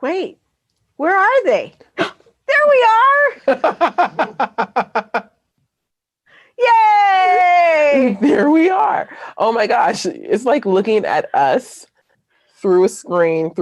wait, where are they? There we are. Yay! There we are. Oh my gosh. It's like looking at us through a screen.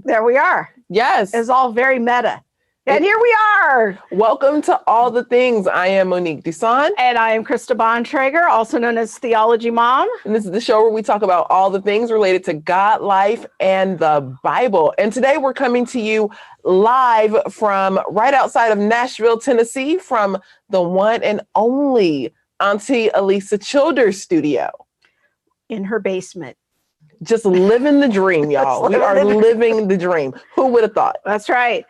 There we are. Yes. It's all very meta. And here we are. Welcome to All the Things. I am Monique Duson. And I am Krista Bontrager, also known as Theology Mom. And this is the show where we talk about all the things related to God, life, and the Bible. And today we're coming to you live from right outside of Nashville, Tennessee, from the one and only Auntie Elisa Childers' studio. In her basement. Just living the dream, y'all. We are living the dream. Who would have thought? That's right.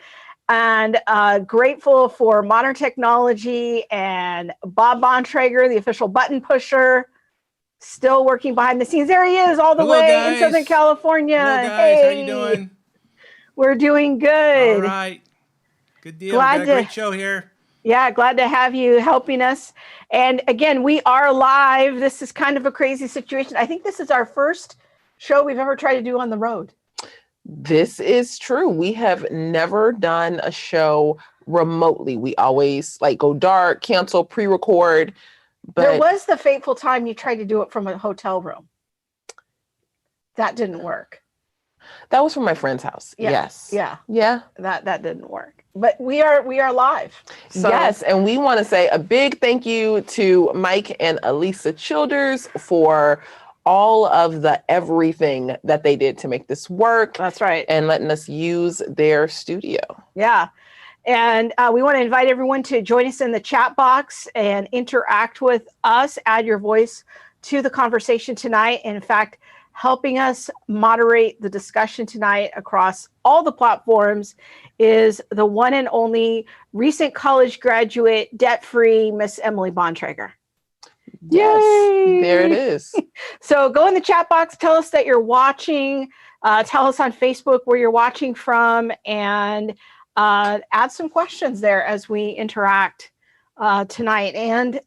And grateful for modern technology and Bob Bontrager, the official button pusher, still working behind the scenes. There he is, all the way in Southern California. Hello, guys. Hey, how you doing? We're doing good. All right. Good deal. We got a great show here. Yeah, glad to have you helping us. And again, we are live. This is kind of a crazy situation. I think this is our first show we've ever tried to do on the road. This is true. We have never done a show remotely. We always go dark, cancel, pre-record. But there was the fateful time you tried to do it from a hotel room. That didn't work. That was from my friend's house. Yeah. Yes. Yeah. That didn't work. But we are live. So. Yes, and we want to say a big thank you to Mike and Elisa Childers for all of the everything that they did to make this work. That's right. And letting us use their studio. Yeah. And we want to invite everyone to join us in the chat box and interact with us, add your voice to the conversation tonight. In fact, helping us moderate the discussion tonight across all the platforms is the one and only recent college graduate, debt-free Miss Emily Bontrager. Yes, there it is. So go in the chat box, tell us that you're watching, tell us on Facebook where you're watching from, and add some questions there as we interact tonight, and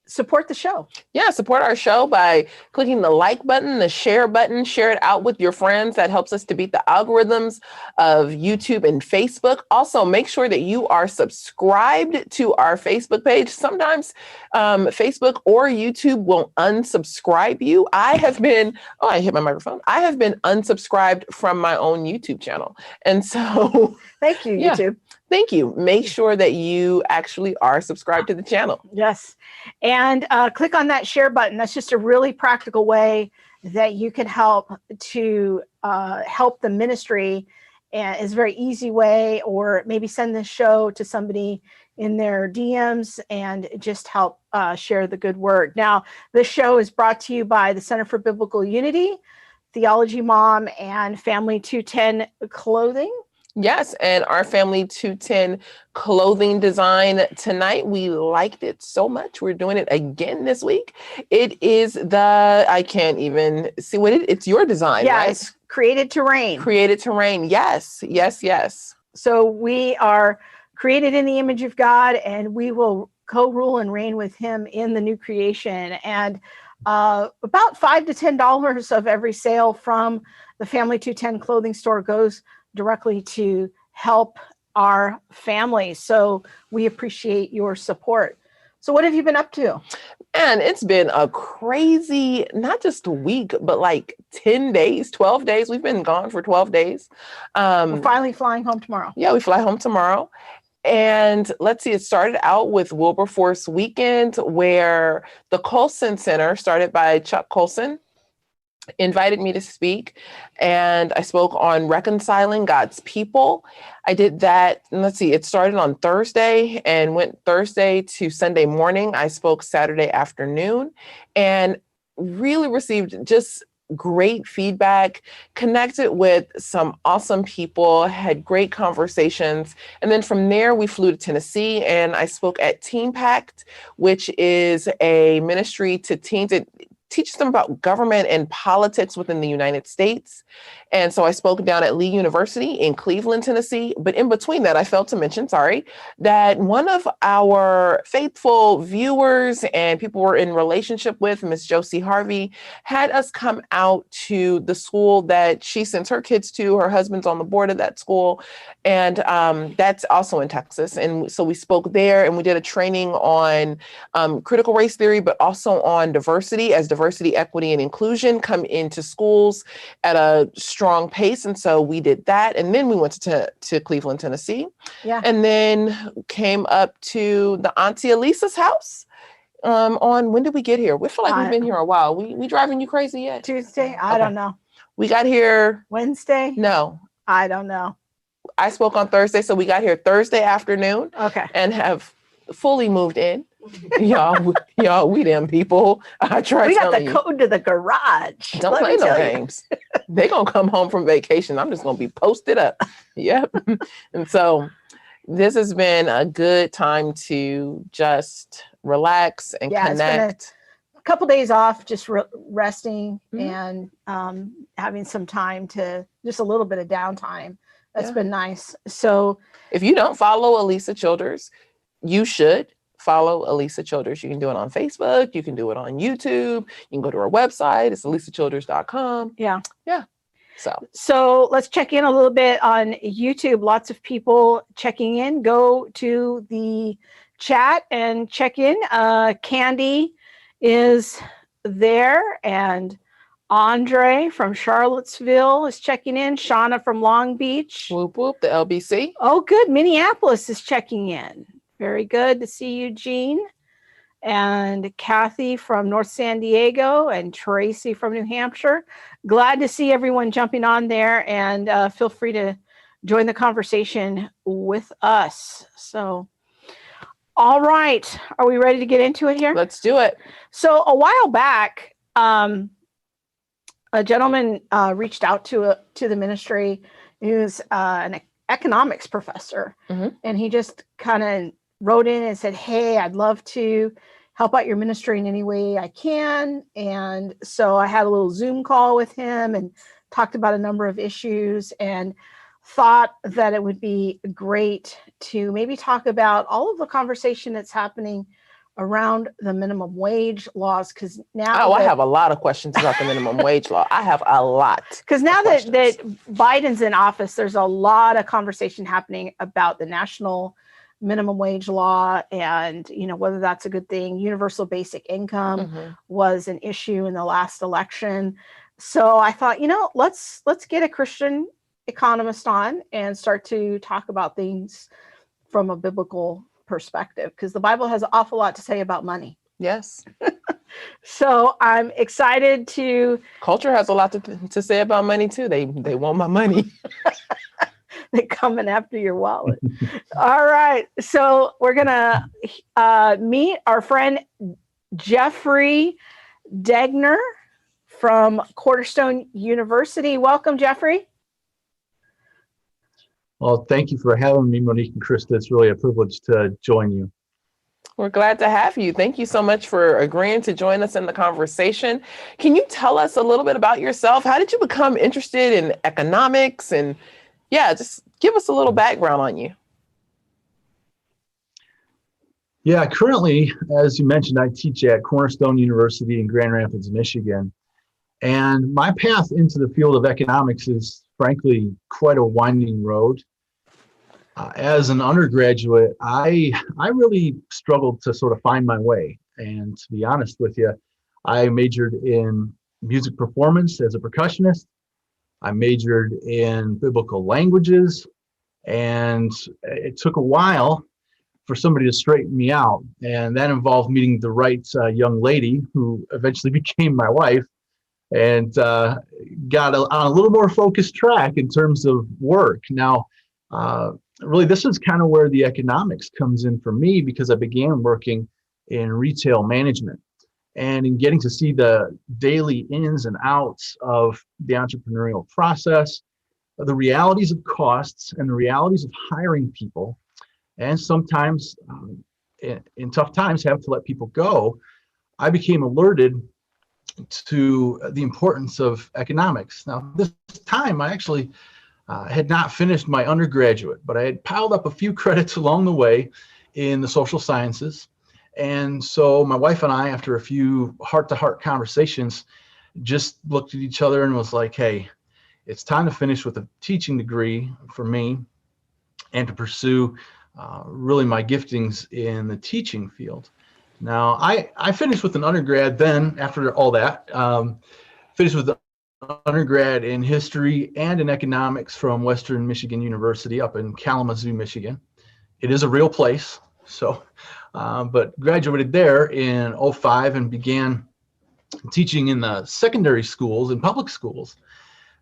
support the show. Yeah, support our show by clicking the like button, the share button, share it out with your friends. That helps us to beat the algorithms of YouTube and Facebook. Also, make sure that you are subscribed to our Facebook page. Sometimes Facebook or YouTube will unsubscribe you. I hit my microphone. I have been unsubscribed from my own YouTube channel. And so thank you, YouTube. Thank you. Make sure that you actually are subscribed to the channel. Yes. And click on that share button. That's just a really practical way that you can help to help the ministry. And it's a very easy way, or maybe send this show to somebody in their DMs and just help share the good word. Now, this show is brought to you by the Center for Biblical Unity, Theology Mom, and Family 210 Clothing. Yes, and our Family 210 clothing design tonight, we liked it so much. We're doing it again this week. It is I can't even see what it's your design, right? It's Created to Reign. Created to Reign, yes. So we are created in the image of God, and we will co-rule and reign with him in the new creation. And about $5 to $10 of every sale from the Family 210 clothing store goes directly to help our family. So we appreciate your support. So what have you been up to? And it's been a crazy, not just a week, but 10 days, 12 days. We've been gone for 12 days. We're finally flying home tomorrow. Yeah, we fly home tomorrow. And let's see, it started out with Wilberforce Weekend, where the Colson Center, started by Chuck Colson, invited me to speak, and I spoke on reconciling God's people. I did that. Let's see, it started on Thursday and went Thursday to Sunday morning. I spoke Saturday afternoon and really received just great feedback, connected with some awesome people, had great conversations. And then from there, we flew to Tennessee and I spoke at Teen Pact, which is a ministry to teens. teaches them about government and politics within the United States. And so I spoke down at Lee University in Cleveland, Tennessee. But in between that, I failed to mention, that one of our faithful viewers and people we're in relationship with, Miss Josie Harvey, had us come out to the school that she sends her kids to. Her husband's on the board of that school. And that's also in Texas. And so we spoke there and we did a training on critical race theory, but also on diversity, as diversity, equity, and inclusion come into schools at a strong pace. And so we did that. And then we went to Cleveland, Tennessee. Yeah. And then came up to the Auntie Elisa's house on, when did we get here? We feel like we've been here a while. We driving you crazy yet? Tuesday? I don't know. We got here. Wednesday? No. I don't know. I spoke on Thursday, so we got here Thursday afternoon. Okay. And have fully moved in. y'all, we them people. I try. We got the code to the garage. Don't play no games. They gonna come home from vacation. I'm just gonna be posted up. Yep. And so this has been a good time to just relax and connect. It's been a couple days off, just resting and having some time to just a little bit of downtime. That's been nice. So if you don't follow Elisa Childers, you should follow Elisa Childers. You can do it on Facebook. You can do it on YouTube. You can go to her website. It's elisachilders.com. Yeah. So let's check in a little bit on YouTube. Lots of people checking in. Go to the chat and check in. Candy is there, and Andre from Charlottesville is checking in. Shauna from Long Beach. Whoop, whoop, the LBC. Oh, good. Minneapolis is checking in. Very good to see you, Jean. And Kathy from North San Diego and Tracy from New Hampshire. Glad to see everyone jumping on there, and feel free to join the conversation with us. So, all right. Are we ready to get into it here? Let's do it. So a while back, a gentleman reached out to the ministry who's an economics professor, and he just kind of wrote in and said, "Hey, I'd love to help out your ministry in any way I can." And so I had a little Zoom call with him and talked about a number of issues, and thought that it would be great to maybe talk about all of the conversation that's happening around the minimum wage laws, because now I have a lot of questions about the minimum wage law. I have a lot. Because now that Biden's in office, there's a lot of conversation happening about the national minimum wage law, and whether that's a good thing. Universal basic income was an issue in the last election. So I thought, let's get a Christian economist on and start to talk about things from a biblical perspective, because the Bible has an awful lot to say about money. Yes. So I'm excited to. Culture has a lot to say about money too. They want my money. They're coming after your wallet. All right. So we're gonna meet our friend Jeffery Degner from Cornerstone University. Welcome, Jeffery. Well, thank you for having me, Monique and Krista. It's really a privilege to join you. We're glad to have you. Thank you so much for agreeing to join us in the conversation. Can you tell us a little bit about yourself? How did you become interested in economics? And just give us a little background on you. Yeah, currently, as you mentioned, I teach at Cornerstone University in Grand Rapids, Michigan. And my path into the field of economics is, frankly, quite a winding road. As an undergraduate, I really struggled to sort of find my way. And to be honest with you, I majored in music performance as a percussionist. I majored in biblical languages, and it took a while for somebody to straighten me out. And that involved meeting the right young lady who eventually became my wife, and got on a little more focused track in terms of work. Now, really, this is kind of where the economics comes in for me, because I began working in retail management and in getting to see the daily ins and outs of the entrepreneurial process, the realities of costs and the realities of hiring people, and sometimes in tough times have to let people go. I became alerted to the importance of economics. Now, this time I actually had not finished my undergraduate, but I had piled up a few credits along the way in the social sciences. And so my wife and I, after a few heart-to-heart conversations, just looked at each other and was like, hey, it's time to finish with a teaching degree for me and to pursue really my giftings in the teaching field. Now, I finished with an undergrad then, after all that, finished with an undergrad in history and in economics from Western Michigan University up in Kalamazoo, Michigan. It is a real place, so, but graduated there in '05 and began teaching in the secondary schools and public schools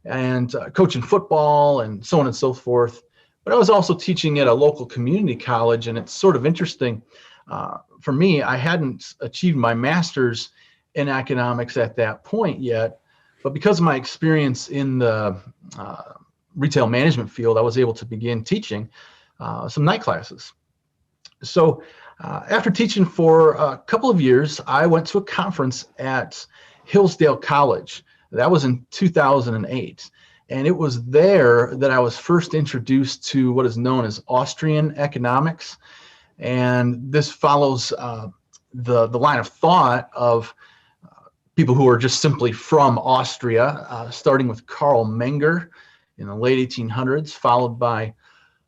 and coaching football and so on and so forth. But I was also teaching at a local community college, and it's sort of interesting. For me, I hadn't achieved my master's in economics at that point yet, but because of my experience in the retail management field, I was able to begin teaching some night classes. So after teaching for a couple of years, I went to a conference at Hillsdale College. That was in 2008. And it was there that I was first introduced to what is known as Austrian economics. And this follows the line of thought of people who are just simply from Austria, starting with Karl Menger in the late 1800s, followed by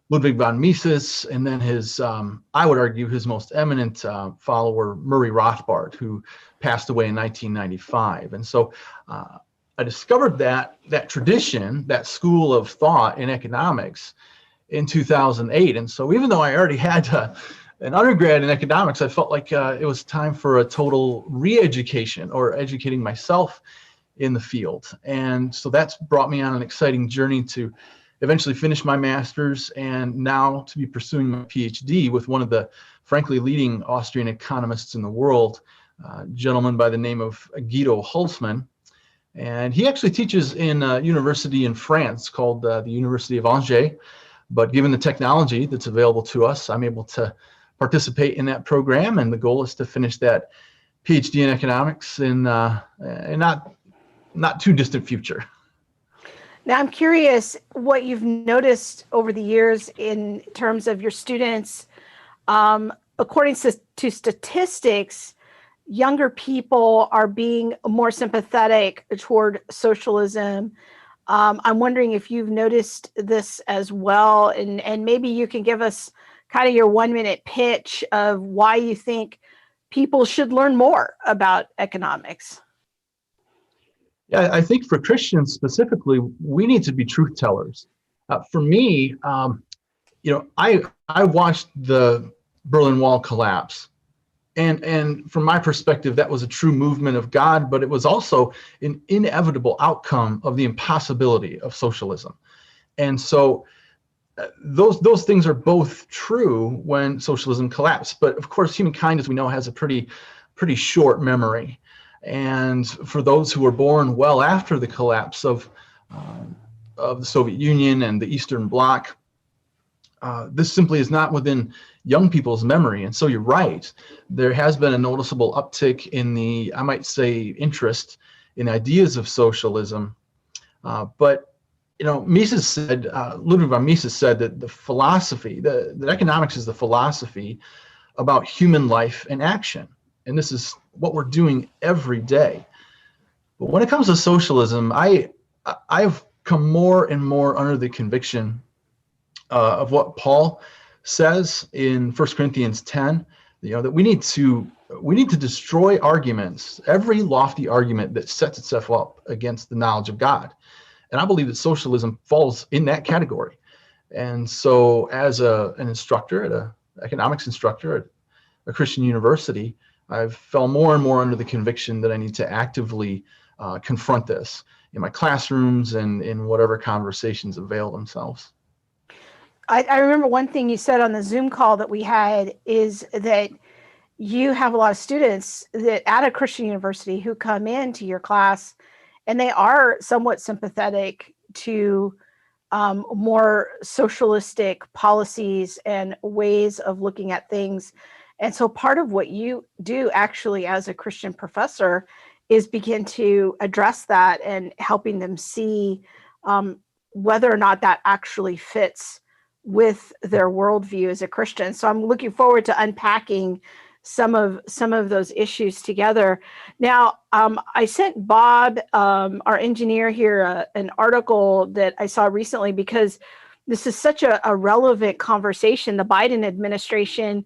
Ludwig von Mises, and then his, I would argue, his most eminent follower, Murray Rothbard, who passed away in 1995. And so I discovered that tradition, that school of thought in economics in 2008. And so even though I already had an undergrad in economics, I felt like it was time for a total re-education or educating myself in the field. And so that's brought me on an exciting journey to eventually finish my master's and now to be pursuing my PhD with one of the frankly leading Austrian economists in the world, a gentleman by the name of Guido Hülsmann. And he actually teaches in a university in France called the University of Angers. But given the technology that's available to us, I'm able to participate in that program. And the goal is to finish that PhD in economics in not too distant future. Now, I'm curious what you've noticed over the years in terms of your students. According to statistics, younger people are being more sympathetic toward socialism. I'm wondering if you've noticed this as well, and maybe you can give us kind of your 1-minute pitch of why you think people should learn more about economics. Yeah, I think for Christians specifically, we need to be truth tellers. For me, I watched the Berlin Wall collapse. And from my perspective, that was a true movement of God, but it was also an inevitable outcome of the impossibility of socialism. And so those things are both true when socialism collapsed. But of course, humankind, as we know, has a pretty short memory. And for those who were born well after the collapse of the Soviet Union and the Eastern Bloc, this simply is not within young people's memory. And so you're right. There has been a noticeable uptick in the, I might say, interest in ideas of socialism. But Mises said, Ludwig von Mises said that the philosophy, that economics is the philosophy about human life and action. And this is what we're doing every day. But when it comes to socialism, I've come more and more under the conviction of what Paul says in 1 Corinthians 10, that we need to destroy arguments, every lofty argument that sets itself up against the knowledge of God. And I believe that socialism falls in that category. And so as an instructor, an economics instructor at a Christian university, I've fell more and more under the conviction that I need to actively confront this in my classrooms and in whatever conversations avail themselves. I remember one thing you said on the Zoom call that we had is that you have a lot of students that at a Christian university who come into your class and they are somewhat sympathetic to more socialistic policies and ways of looking at things. And so part of what you do actually as a Christian professor is begin to address that and helping them see whether or not that actually fits with their worldview as a Christian. So I'm looking forward to unpacking some of those issues together. Now, I sent Bob, our engineer here, an article that I saw recently because this is such a relevant conversation. The Biden administration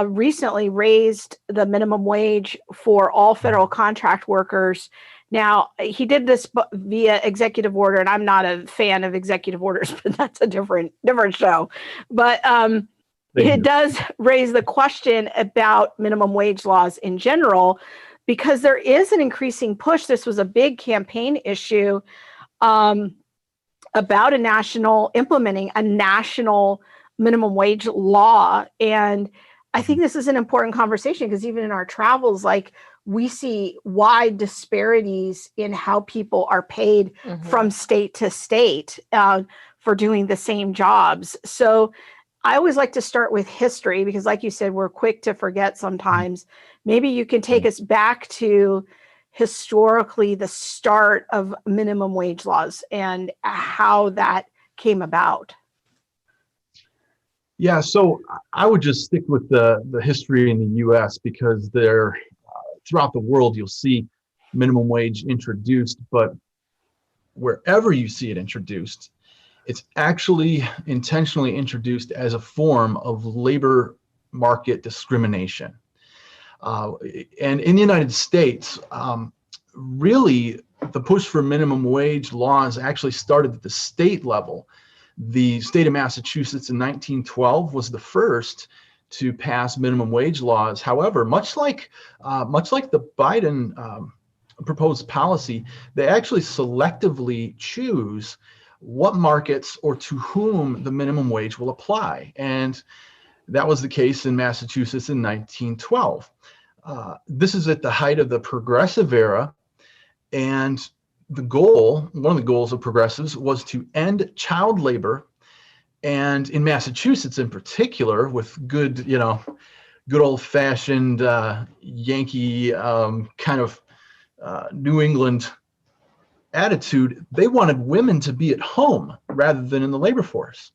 recently raised the minimum wage for all federal contract workers. Now, he did this via executive order, and I'm not a fan of executive orders, but that's a different show. But it does raise the question about minimum wage laws in general, because there is an increasing push. This was a big campaign issue about implementing a national minimum wage law. And I think this is an important conversation because even in our travels, like, we see wide disparities in how people are paid from state to state for doing the same jobs. So I always like to start with history because, like you said, we're quick to forget sometimes. Maybe you can take us back to historically the start of minimum wage laws and how that came about. Yeah, so I would just stick with the history in the U.S. because throughout the world you'll see minimum wage introduced, but wherever you see it introduced, it's actually intentionally introduced as a form of labor market discrimination. And in the United States, really the push for minimum wage laws actually started at the state level. The state of Massachusetts in 1912 was the first to pass minimum wage laws. However, much like the Biden proposed policy, they actually selectively choose what markets or to whom the minimum wage will apply. And that was the case in Massachusetts in 1912. This is at the height of the progressive era, and one of the goals of progressives was to end child labor. And in Massachusetts in particular, with good old-fashioned Yankee kind of New England attitude, they wanted women to be at home rather than in the labor force.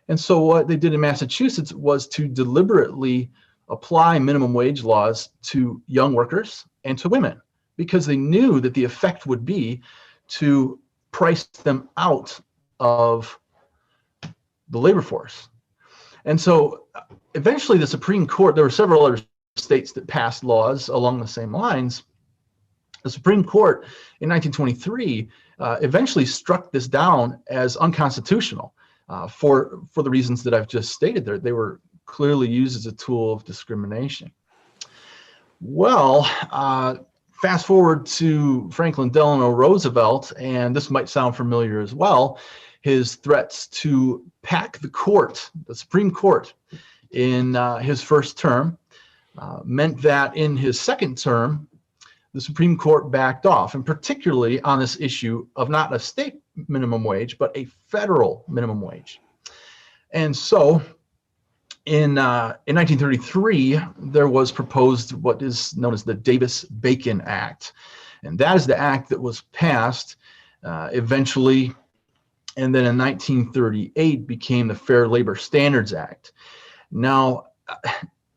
And so what they did in Massachusetts was to deliberately apply minimum wage laws to young workers and to women, because they knew that the effect would be to price them out of the labor force. And so eventually the Supreme Court, there were several other states that passed laws along the same lines. The Supreme Court in 1923 eventually struck this down as unconstitutional for the reasons that I've just stated there. They were clearly used as a tool of discrimination. Well, fast forward to Franklin Delano Roosevelt, and this might sound familiar as well. His threats to pack the Supreme Court, in his first term meant that in his second term, the Supreme Court backed off, and particularly on this issue of not a state minimum wage, but a federal minimum wage. And so in 1933, there was proposed what is known as the Davis-Bacon Act. And that is the act that was passed eventually, and then in 1938 became the Fair Labor Standards Act. Now,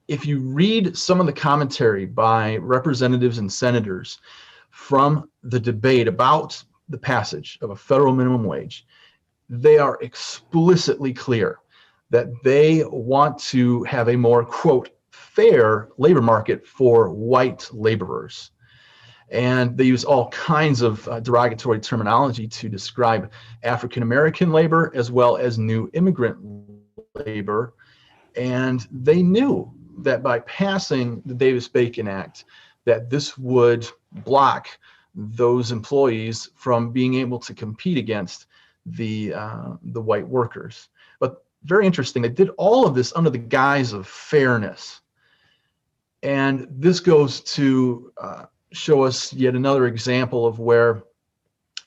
if you read some of the commentary by representatives and senators from the debate about the passage of a federal minimum wage, they are explicitly clear that they want to have a more, quote, fair labor market for white laborers. And they use all kinds of derogatory terminology to describe African-American labor as well as new immigrant labor. And they knew that by passing the Davis-Bacon Act, that this would block those employees from being able to compete against the white workers. But very interesting, they did all of this under the guise of fairness. And this goes to show us yet another example of where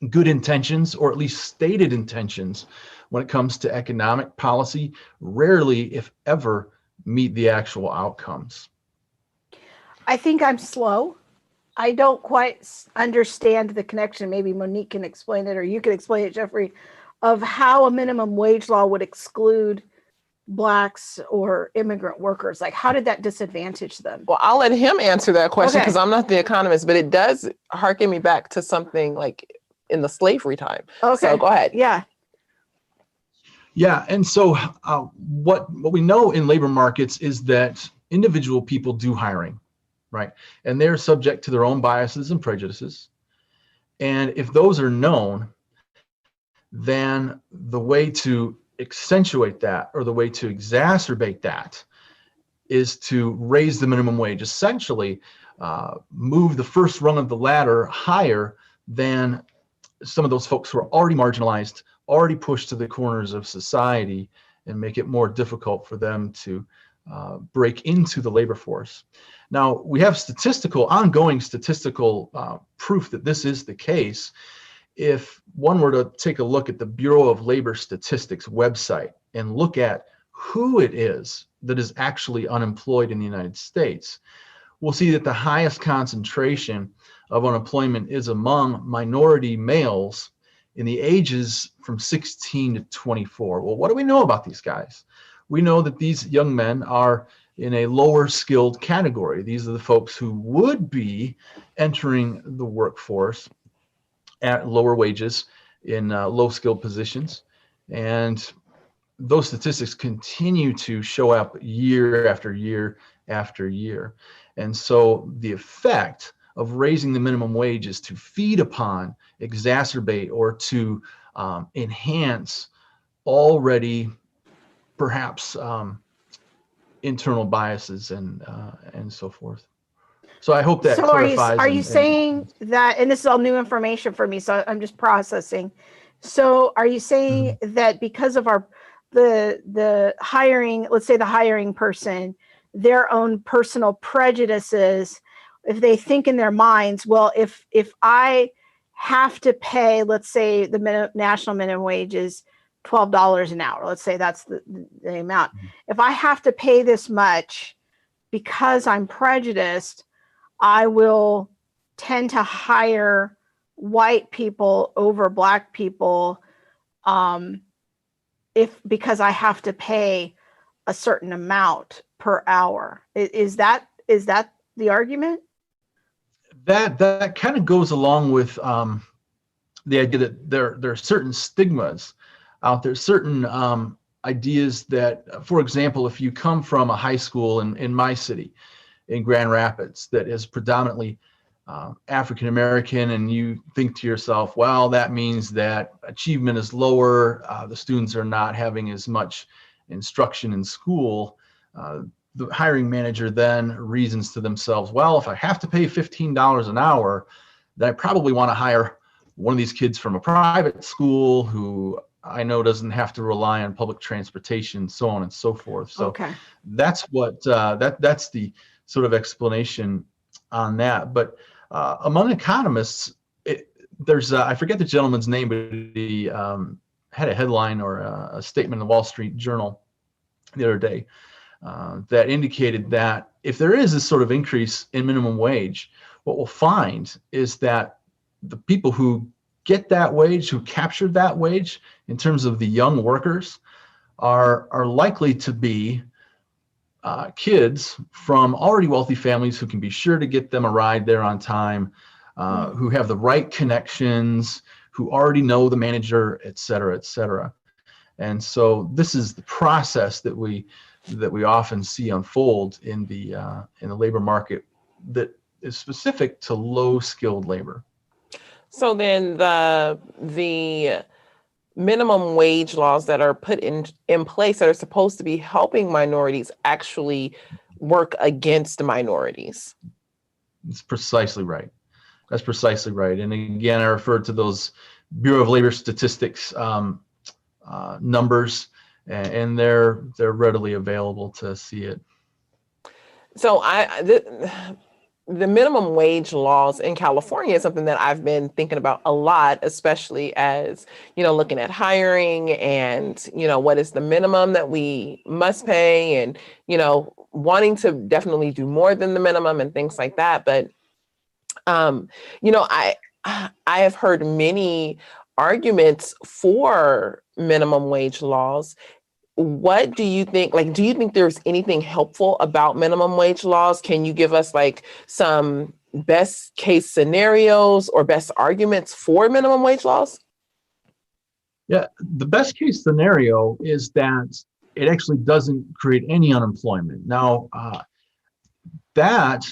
good intentions, or at least stated intentions, when it comes to economic policy, rarely, if ever, meet the actual outcomes. I think I'm slow. I don't quite understand the connection. Maybe Monique can explain it, or you can explain it, Jeffrey, of how a minimum wage law would exclude Blacks or immigrant workers. Like, how did that disadvantage them? Well, I'll let him answer that question Okay. because I'm not the economist, but it does harken me back to something like in the slavery time. Okay. So go ahead. Yeah. Yeah, and so what we know in labor markets is that individual people do hiring, right? And they're subject to their own biases and prejudices. And if those are known, then the way to accentuate that, or the way to exacerbate that, is to raise the minimum wage, essentially move the first rung of the ladder higher than some of those folks who are already marginalized, already pushed to the corners of society, and make it more difficult for them to break into the labor force. Now, we have ongoing statistical proof that this is the case. If one were to take a look at the Bureau of Labor Statistics website and look at who it is that is actually unemployed in the United States, we'll see that the highest concentration of unemployment is among minority males in the ages from 16 to 24. Well, what do we know about these guys? We know that these young men are in a lower skilled category. These are the folks who would be entering the workforce at lower wages in low skilled positions. And those statistics continue to show up year after year after year. And so the effect of raising the minimum wage is to feed upon, exacerbate, or to enhance already perhaps internal biases and so forth. So I hope that clarifies. Are you saying that, and this is all new information for me, so I'm just processing. So are you saying that because of the hiring, let's say the hiring person, their own personal prejudices, if they think in their minds, well, if I have to pay, let's say the national minimum wage is $12 an hour, let's say that's the amount. If I have to pay this much because I'm prejudiced, I will tend to hire white people over Black people because I have to pay a certain amount per hour. Is that the argument? That kind of goes along with the idea that there are certain stigmas out there, certain ideas that, for example, if you come from a high school in my city, in Grand Rapids, that is predominantly African American, and you think to yourself, well, that means that achievement is lower, the students are not having as much instruction in school. The hiring manager then reasons to themselves, well, if I have to pay $15 an hour, then I probably want to hire one of these kids from a private school who I know doesn't have to rely on public transportation, so on and so forth. So that's what that's the sort of explanation on that. But among economists, there's I forget the gentleman's name, but he had a headline or a statement in the Wall Street Journal the other day that indicated that if there is this sort of increase in minimum wage, what we'll find is that the people who get that wage, who captured that wage in terms of the young workers, are likely to be kids from already wealthy families who can be sure to get them a ride there on time, who have the right connections, who already know the manager, et cetera, et cetera. And so this is the process that we often see unfold in the labor market that is specific to low-skilled labor. So then the minimum wage laws that are put in place that are supposed to be helping minorities actually work against minorities. That's precisely right. That's precisely right. And again, I referred to those Bureau of Labor Statistics numbers, and they're readily available to see it. So the minimum wage laws in California is something that I've been thinking about a lot, especially as, looking at hiring and, what is the minimum that we must pay and, wanting to definitely do more than the minimum and things like that. But You know, I have heard many arguments for minimum wage laws. What do you think? Like, do you think there's anything helpful about minimum wage laws? Can you give us like some best case scenarios or best arguments for minimum wage laws? Yeah, the best case scenario is that it actually doesn't create any unemployment. Now, that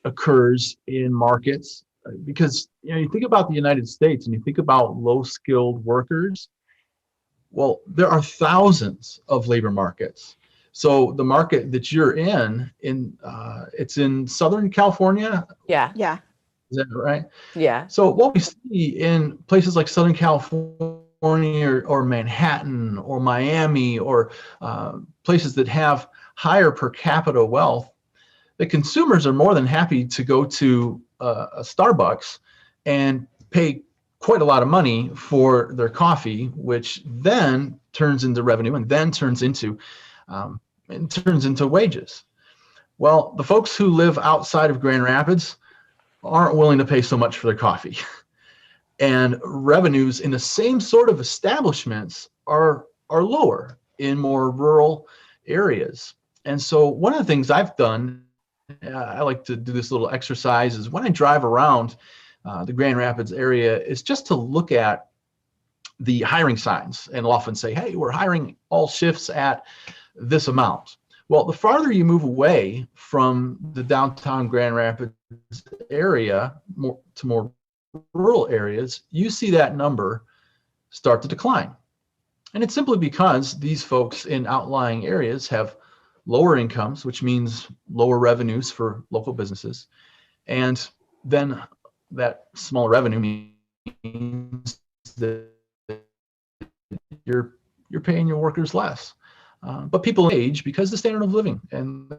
occurs in markets because you think about the United States and you think about low-skilled workers. Well, there are thousands of labor markets. So the market that you're in it's in Southern California. Yeah. Yeah. Is that right? Yeah. So what we see in places like Southern California or Manhattan or Miami or places that have higher per capita wealth, the consumers are more than happy to go to a Starbucks and pay quite a lot of money for their coffee, which then turns into revenue and then turns into wages. Well, the folks who live outside of Grand Rapids aren't willing to pay so much for their coffee. And revenues in the same sort of establishments are lower in more rural areas. And so one of the things I've done, I like to do this little exercise, is when I drive around the Grand Rapids area, is just to look at the hiring signs, and I'll often say, hey, we're hiring all shifts at this amount. Well, the farther you move away from the downtown Grand Rapids area to more rural areas, you see that number start to decline. And it's simply because these folks in outlying areas have lower incomes, which means lower revenues for local businesses. And then that smaller revenue means that you're paying your workers less. But people age because the standard of living, and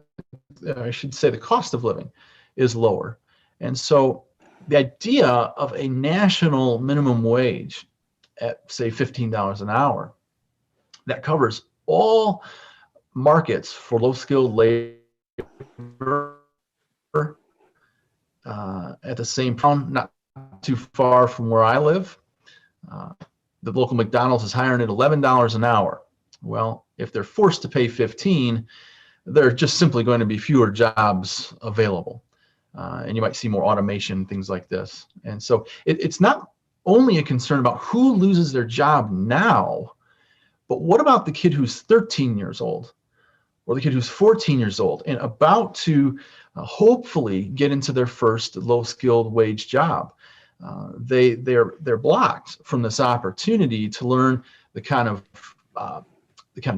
I should say the cost of living, is lower. And so the idea of a national minimum wage at, say, $15 an hour that covers all markets for low-skilled labor at the same time, not too far from where I live. The local McDonald's is hiring at $11 an hour. Well, if they're forced to pay $15, there are just simply going to be fewer jobs available. And you might see more automation, things like this. And so it's not only a concern about who loses their job now, but what about the kid who's 13 years old or the kid who's 14 years old and about to hopefully get into their first low-skilled wage job? They're blocked from this opportunity to learn the kind of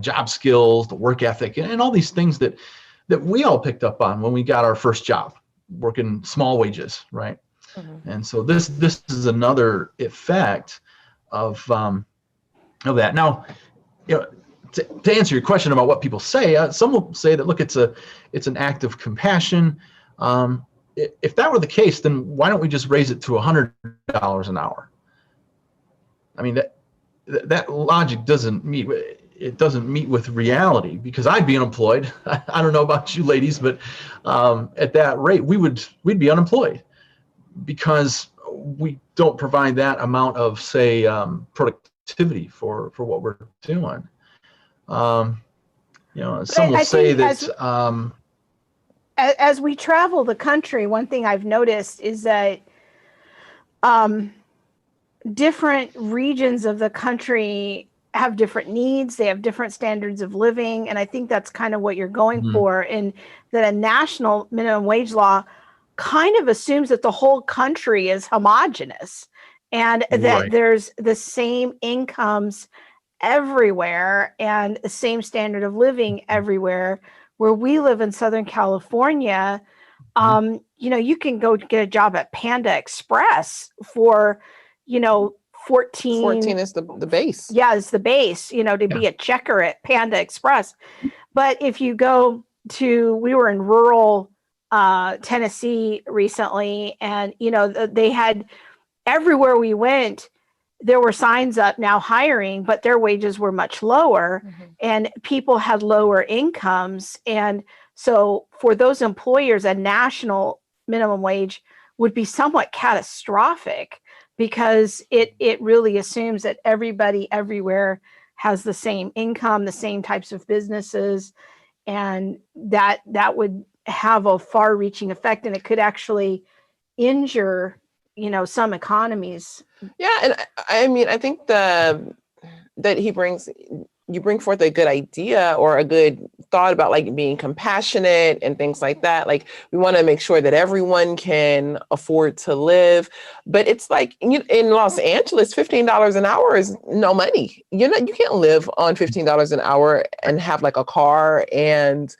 job skills, the work ethic, and all these things that we all picked up on when we got our first job, working small wages, right? Mm-hmm. And so this is another effect of that. Now, to answer your question about what people say, some will say that, look, it's an act of compassion. If that were the case, then why don't we just raise it to $100 an hour? I mean, that logic doesn't meet with reality, because I'd be unemployed. I don't know about you ladies, but at that rate, we'd be unemployed because we don't provide that amount of, say, productivity for what we're doing. Some will say that as we travel the country, one thing I've noticed is that different regions of the country have different needs. They have different standards of living. And I think that's kind of what you're going mm-hmm. for, in that a national minimum wage law kind of assumes that the whole country is homogenous and that there's the same incomes everywhere and the same standard of living everywhere. Where we live in Southern California, you can go get a job at Panda Express for, 14 is the base. Yeah, it's the base, to be a checker at Panda Express. But if you go we were in rural Tennessee recently, and, they had, everywhere we went, there were signs up now hiring, but their wages were much lower, mm-hmm. and people had lower incomes. And so for those employers, a national minimum wage would be somewhat catastrophic, because it really assumes that everybody everywhere has the same income, the same types of businesses, and that would have a far-reaching effect, and it could actually injure, some economies. Yeah, and I mean, I think that you bring forth a good idea or a good thought about like being compassionate and things like that. Like, we want to make sure that everyone can afford to live, but it's like in Los Angeles, $15 an hour is no money. You can't live on $15 an hour and have like a car and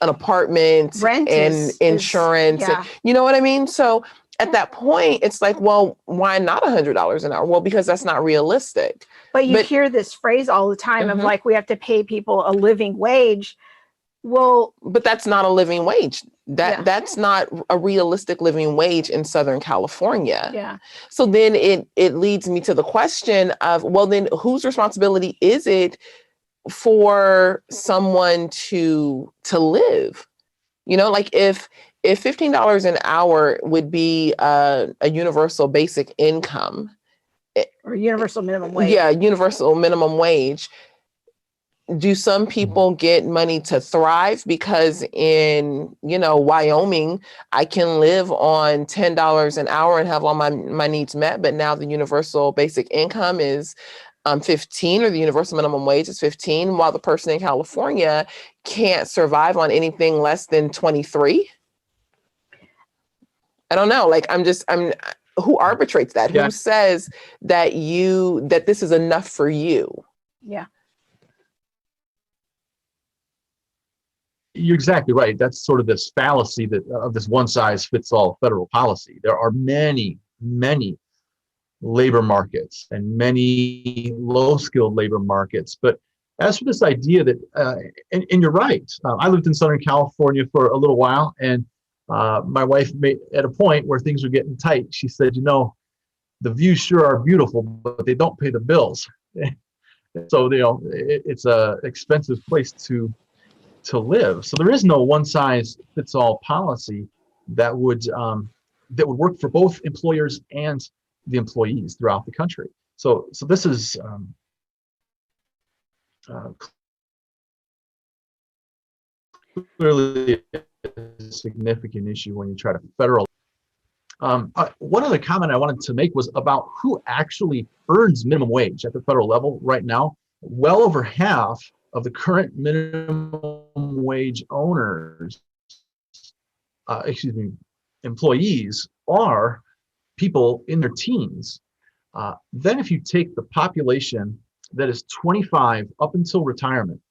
an apartment Rent and insurance. yeah. You know what I mean? So at that point, it's like, well, why not $100 an hour? Well, because that's not realistic. But you hear this phrase all the time of like, we have to pay people a living wage. Well, but that's not a living wage. That's not a realistic living wage in Southern California. Yeah. So then it leads me to the question of, well, then whose responsibility is it for someone to live? Like if $15 an hour would be a universal basic income, or universal minimum wage. Yeah, universal minimum wage. Do some people get money to thrive? Because in, Wyoming, I can live on $10 an hour and have all my needs met. But now the universal basic income is 15, or the universal minimum wage is 15, while the person in California can't survive on anything less than 23. I don't know. Like, who arbitrates that? Yeah. Who says that this is enough for you? Yeah. You're exactly right. That's sort of this fallacy of this one size fits all federal policy. There are many, many labor markets and many low skilled labor markets. But as for this idea that, and you're right, I lived in Southern California for a little while, and my wife made at a point where things were getting tight. She said, the views sure are beautiful, but they don't pay the bills. So, it's a expensive place to live. So there is no one size fits all policy that would work for both employers and the employees throughout the country. So this is clearly a significant issue when you try to federal. One other comment I wanted to make was about who actually earns minimum wage at the federal level right now. Well over half of the current minimum wage owners, employees, are people in their teens. Then if you take the population that is 25 up until retirement,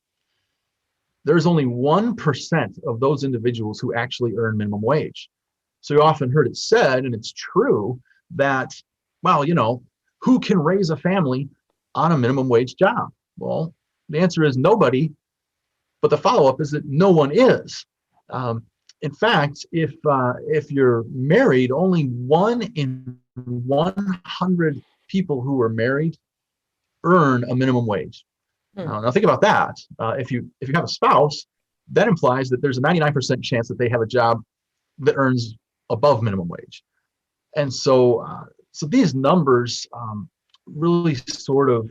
there's only 1% of those individuals who actually earn minimum wage. So you often heard it said, and it's true, that, well, who can raise a family on a minimum wage job? Well, the answer is nobody, but the follow-up is that no one is. In fact, if you're married, only 1 in 100 people who are married earn a minimum wage. Now think about that. If you have a spouse, that implies that there's a 99% chance that they have a job that earns above minimum wage. And so these numbers really sort of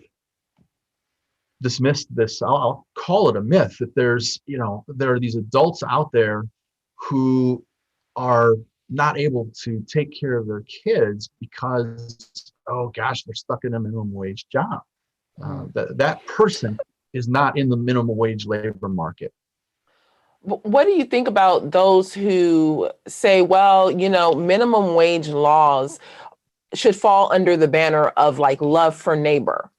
dismiss this. I'll call it a myth that there are these adults out there who are not able to take care of their kids because, oh gosh, they're stuck in a minimum wage job. That person is not in the minimum wage labor market. What do you think about those who say, well, minimum wage laws should fall under the banner of like love for neighbor?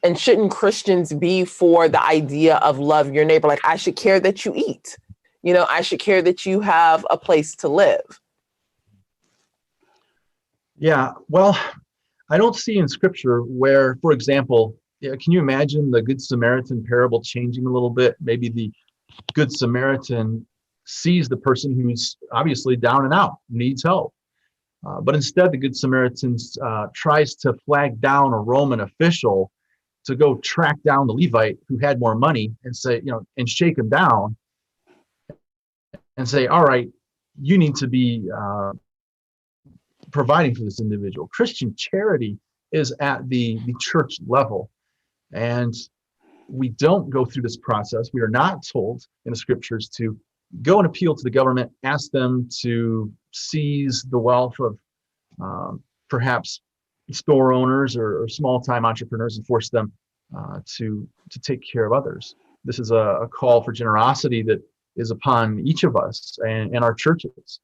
And shouldn't Christians be for the idea of love your neighbor? Like, I should care that you eat. I should care that you have a place to live. Yeah, well, I don't see in scripture where, for example, can you imagine the Good Samaritan parable changing a little bit? Maybe the Good Samaritan sees the person who's obviously down and out, needs help. But instead, the Good Samaritan tries to flag down a Roman official to go track down the Levite who had more money and say, and shake him down and say, all right, you need to be providing for this individual. Christian charity is at the church level. And we don't go through this process. We are not told in the scriptures to go and appeal to the government, ask them to seize the wealth of perhaps store owners or small-time entrepreneurs and force them to take care of others. This is a call for generosity that is upon each of us and our churches,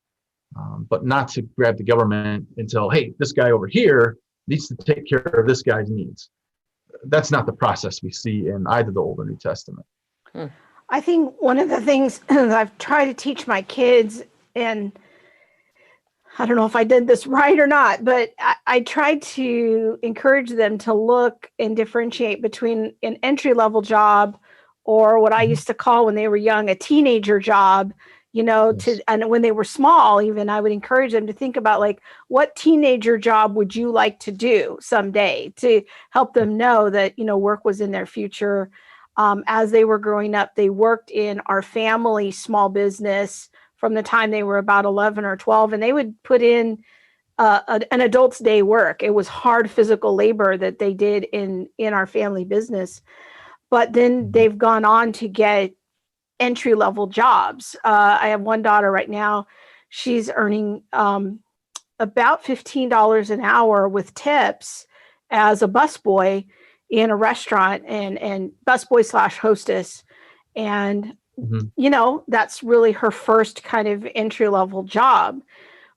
but not to grab the government and tell, hey, this guy over here needs to take care of this guy's needs. That's not the process we see in either the Old or New Testament. I think one of the things that I've tried to teach my kids, and I don't know if I did this right or not, but I tried to encourage them to look and differentiate between an entry-level job or what I used to call when they were young, a teenager job, yes. And when they were small, even I would encourage them to think about like, what teenager job would you like to do someday, to help them know that, work was in their future. As they were growing up, they worked in our family small business from the time they were about 11 or 12, and they would put in an adult's day work. It was hard physical labor that they did in our family business. But then they've gone on to get entry-level jobs. I have one daughter right now. She's earning about $15 an hour with tips as a busboy in a restaurant and busboy / hostess. And, that's really her first kind of entry-level job,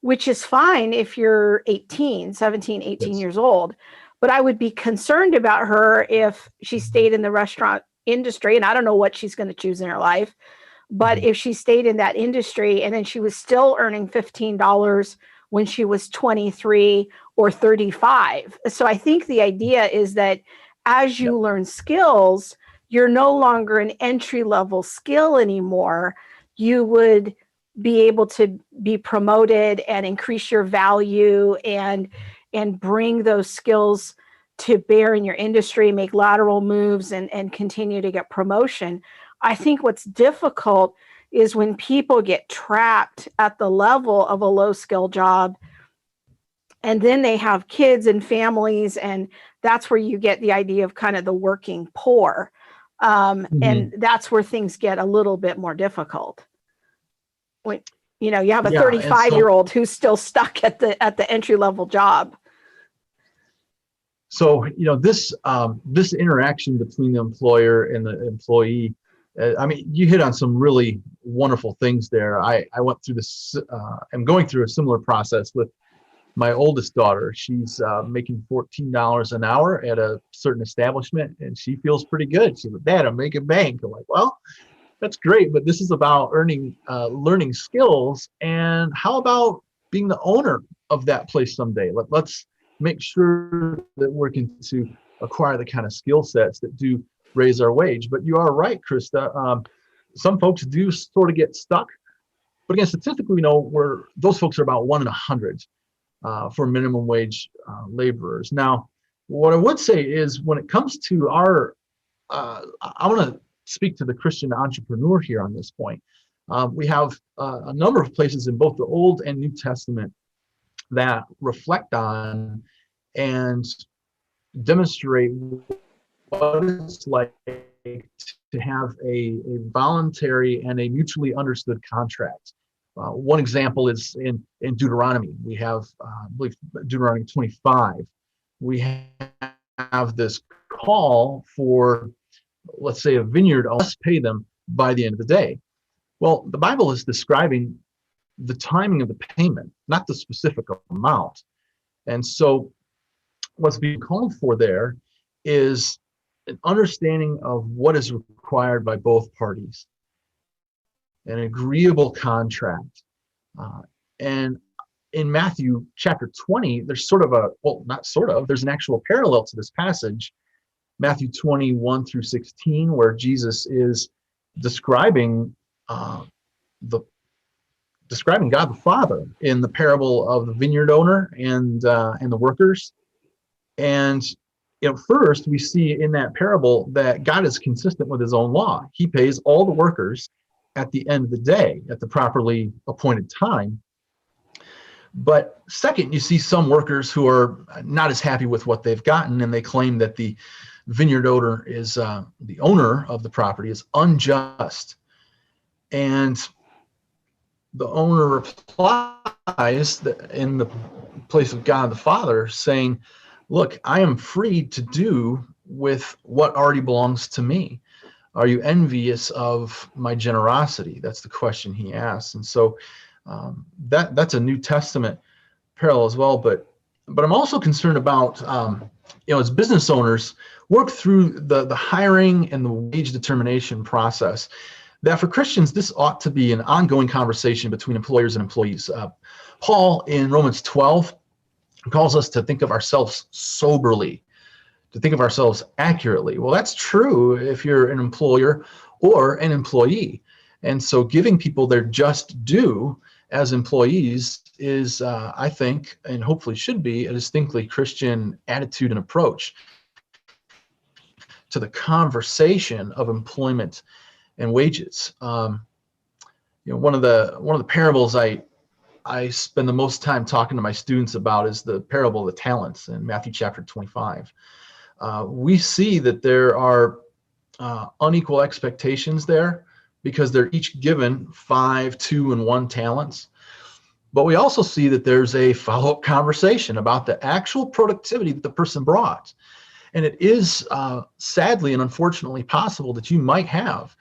which is fine if you're 17, 18 Yes. years old. But I would be concerned about her if she stayed in the restaurant industry, and I don't know what she's going to choose in her life, but if she stayed in that industry and then she was still earning $15 when she was 23 or 35. So I think the idea is that as you learn skills, you're no longer an entry-level skill anymore. You would be able to be promoted and increase your value and bring those skills to bear in your industry, make lateral moves and continue to get promotion. I think what's difficult is when people get trapped at the level of a low skill job and then they have kids and families, and that's where you get the idea of kind of the working poor. And that's where things get a little bit more difficult. When, you have a 35-year-old who's still stuck at the entry level job. So, this interaction between the employer and the employee, you hit on some really wonderful things there. I went through this, I'm going through a similar process with my oldest daughter. She's making $14 an hour at a certain establishment, and she feels pretty good. She's like, Dad, I'm making bank. I'm like, well, that's great, but this is about learning skills. And how about being the owner of that place someday? Let's make sure that we're going to acquire the kind of skill sets that do raise our wage. But you are right, Krista. Some folks do sort of get stuck. But again, statistically, we know those folks are about 1 in 100 for minimum wage laborers. Now, what I would say is when it comes to I want to speak to the Christian entrepreneur here on this point. We have a number of places in both the Old and New Testament that reflect on and demonstrate what it's like to have a voluntary and a mutually understood contract. One example is in Deuteronomy. We have, I believe, Deuteronomy 25. We have this call for, let's say, a vineyard, must pay them by the end of the day. Well, the Bible is describing the timing of the payment, not the specific amount. And so what's being called for there is an understanding of what is required by both parties, an agreeable contract. And in Matthew chapter 20, there's there's an actual parallel to this passage, Matthew 21 through 16, where Jesus is describing describing God the Father in the parable of the vineyard owner and the workers. And first we see in that parable that God is consistent with his own law. He pays all the workers at the end of the day at the properly appointed time. But second, you see some workers who are not as happy with what they've gotten, and they claim that the vineyard owner is the owner of the property is unjust. And the owner replies that in the place of God the Father, saying, look, I am free to do with what already belongs to me. Are you envious of my generosity? That's the question he asks. And so that's a New Testament parallel as well. But I'm also concerned about, as business owners work through the hiring and the wage determination process, that for Christians, this ought to be an ongoing conversation between employers and employees. Paul in Romans 12 calls us to think of ourselves soberly, to think of ourselves accurately. Well, that's true if you're an employer or an employee. And so giving people their just due as employees is, I think, and hopefully should be, a distinctly Christian attitude and approach to the conversation of employment and wages. One of the parables I spend the most time talking to my students about is the parable of the talents in Matthew chapter 25. We see that there are unequal expectations there because they're each given 5, 2, and 1 talents. But we also see that there's a follow-up conversation about the actual productivity that the person brought. And it is sadly and unfortunately possible that you might have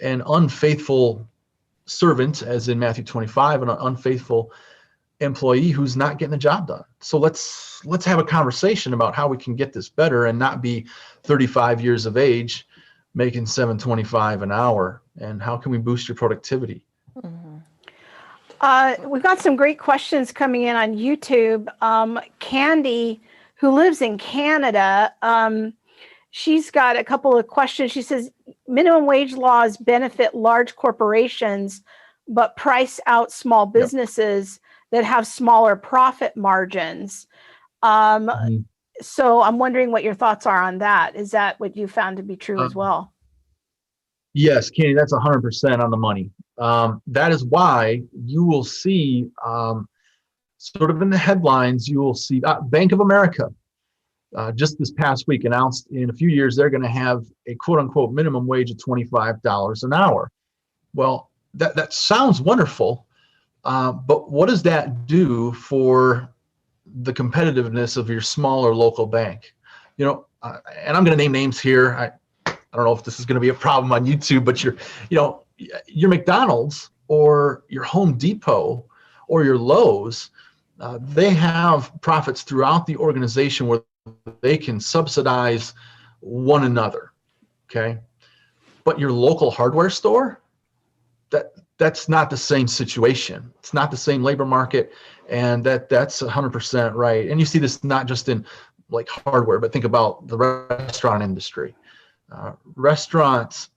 an unfaithful servant, as in Matthew 25, and an unfaithful employee who's not getting the job done. So let's have a conversation about how we can get this better and not be 35 years of age making $7.25 an hour, and how can we boost your productivity? Mm-hmm. We've got some great questions coming in on YouTube. Candy, who lives in Canada, she's got a couple of questions. She says, minimum wage laws benefit large corporations, but price out small businesses that have smaller profit margins. So I'm wondering what your thoughts are on that. Is that what you found to be true as well? Yes, Kenny, that's 100% on the money. That is why you will see, sort of in the headlines, you will see Bank of America just this past week announced in a few years they're going to have a quote unquote minimum wage of $25 an hour. Well, that sounds wonderful, but what does that do for the competitiveness of your smaller local bank? And I'm going to name names here. I don't know if this is going to be a problem on YouTube, but your McDonald's or your Home Depot or your Lowe's, they have profits throughout the organization where they can subsidize one another, okay? But your local hardware store, that's not the same situation. It's not the same labor market, and that's 100% right. And you see this not just in like hardware, but think about the restaurant industry. Restaurants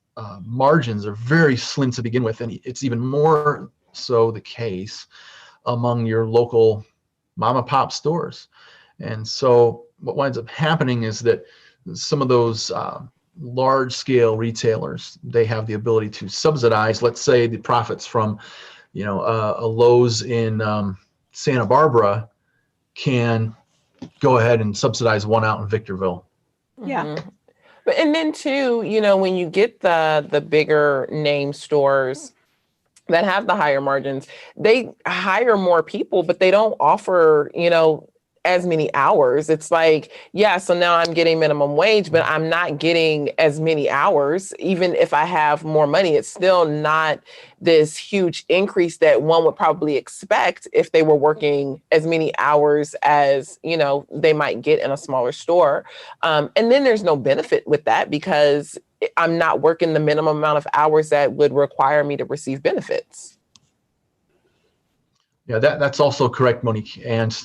margins are very slim to begin with, and it's even more so the case among your local mom and pop stores. And so what winds up happening is that some of those large scale retailers, they have the ability to subsidize, let's say, the profits from a Lowe's in Santa Barbara can go ahead and subsidize one out in Victorville. Yeah. Mm-hmm. But and then too, when you get the bigger name stores that have the higher margins, they hire more people, but they don't offer, as many hours. It's like, so now I'm getting minimum wage, but I'm not getting as many hours. Even if I have more money, it's still not this huge increase that one would probably expect if they were working as many hours as, they might get in a smaller store. And then there's no benefit with that because I'm not working the minimum amount of hours that would require me to receive benefits. Yeah, that's also correct, Monique. And,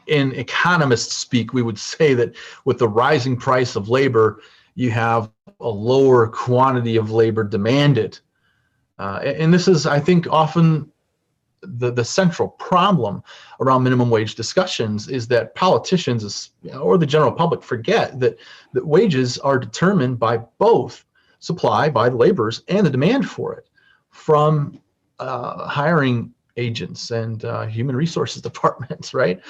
in economist speak, we would say that with the rising price of labor, you have a lower quantity of labor demanded. And this is, I think, often the central problem around minimum wage discussions is that politicians or the general public forget that wages are determined by both supply by the laborers and the demand for it. From hiring agents and human resources departments, right?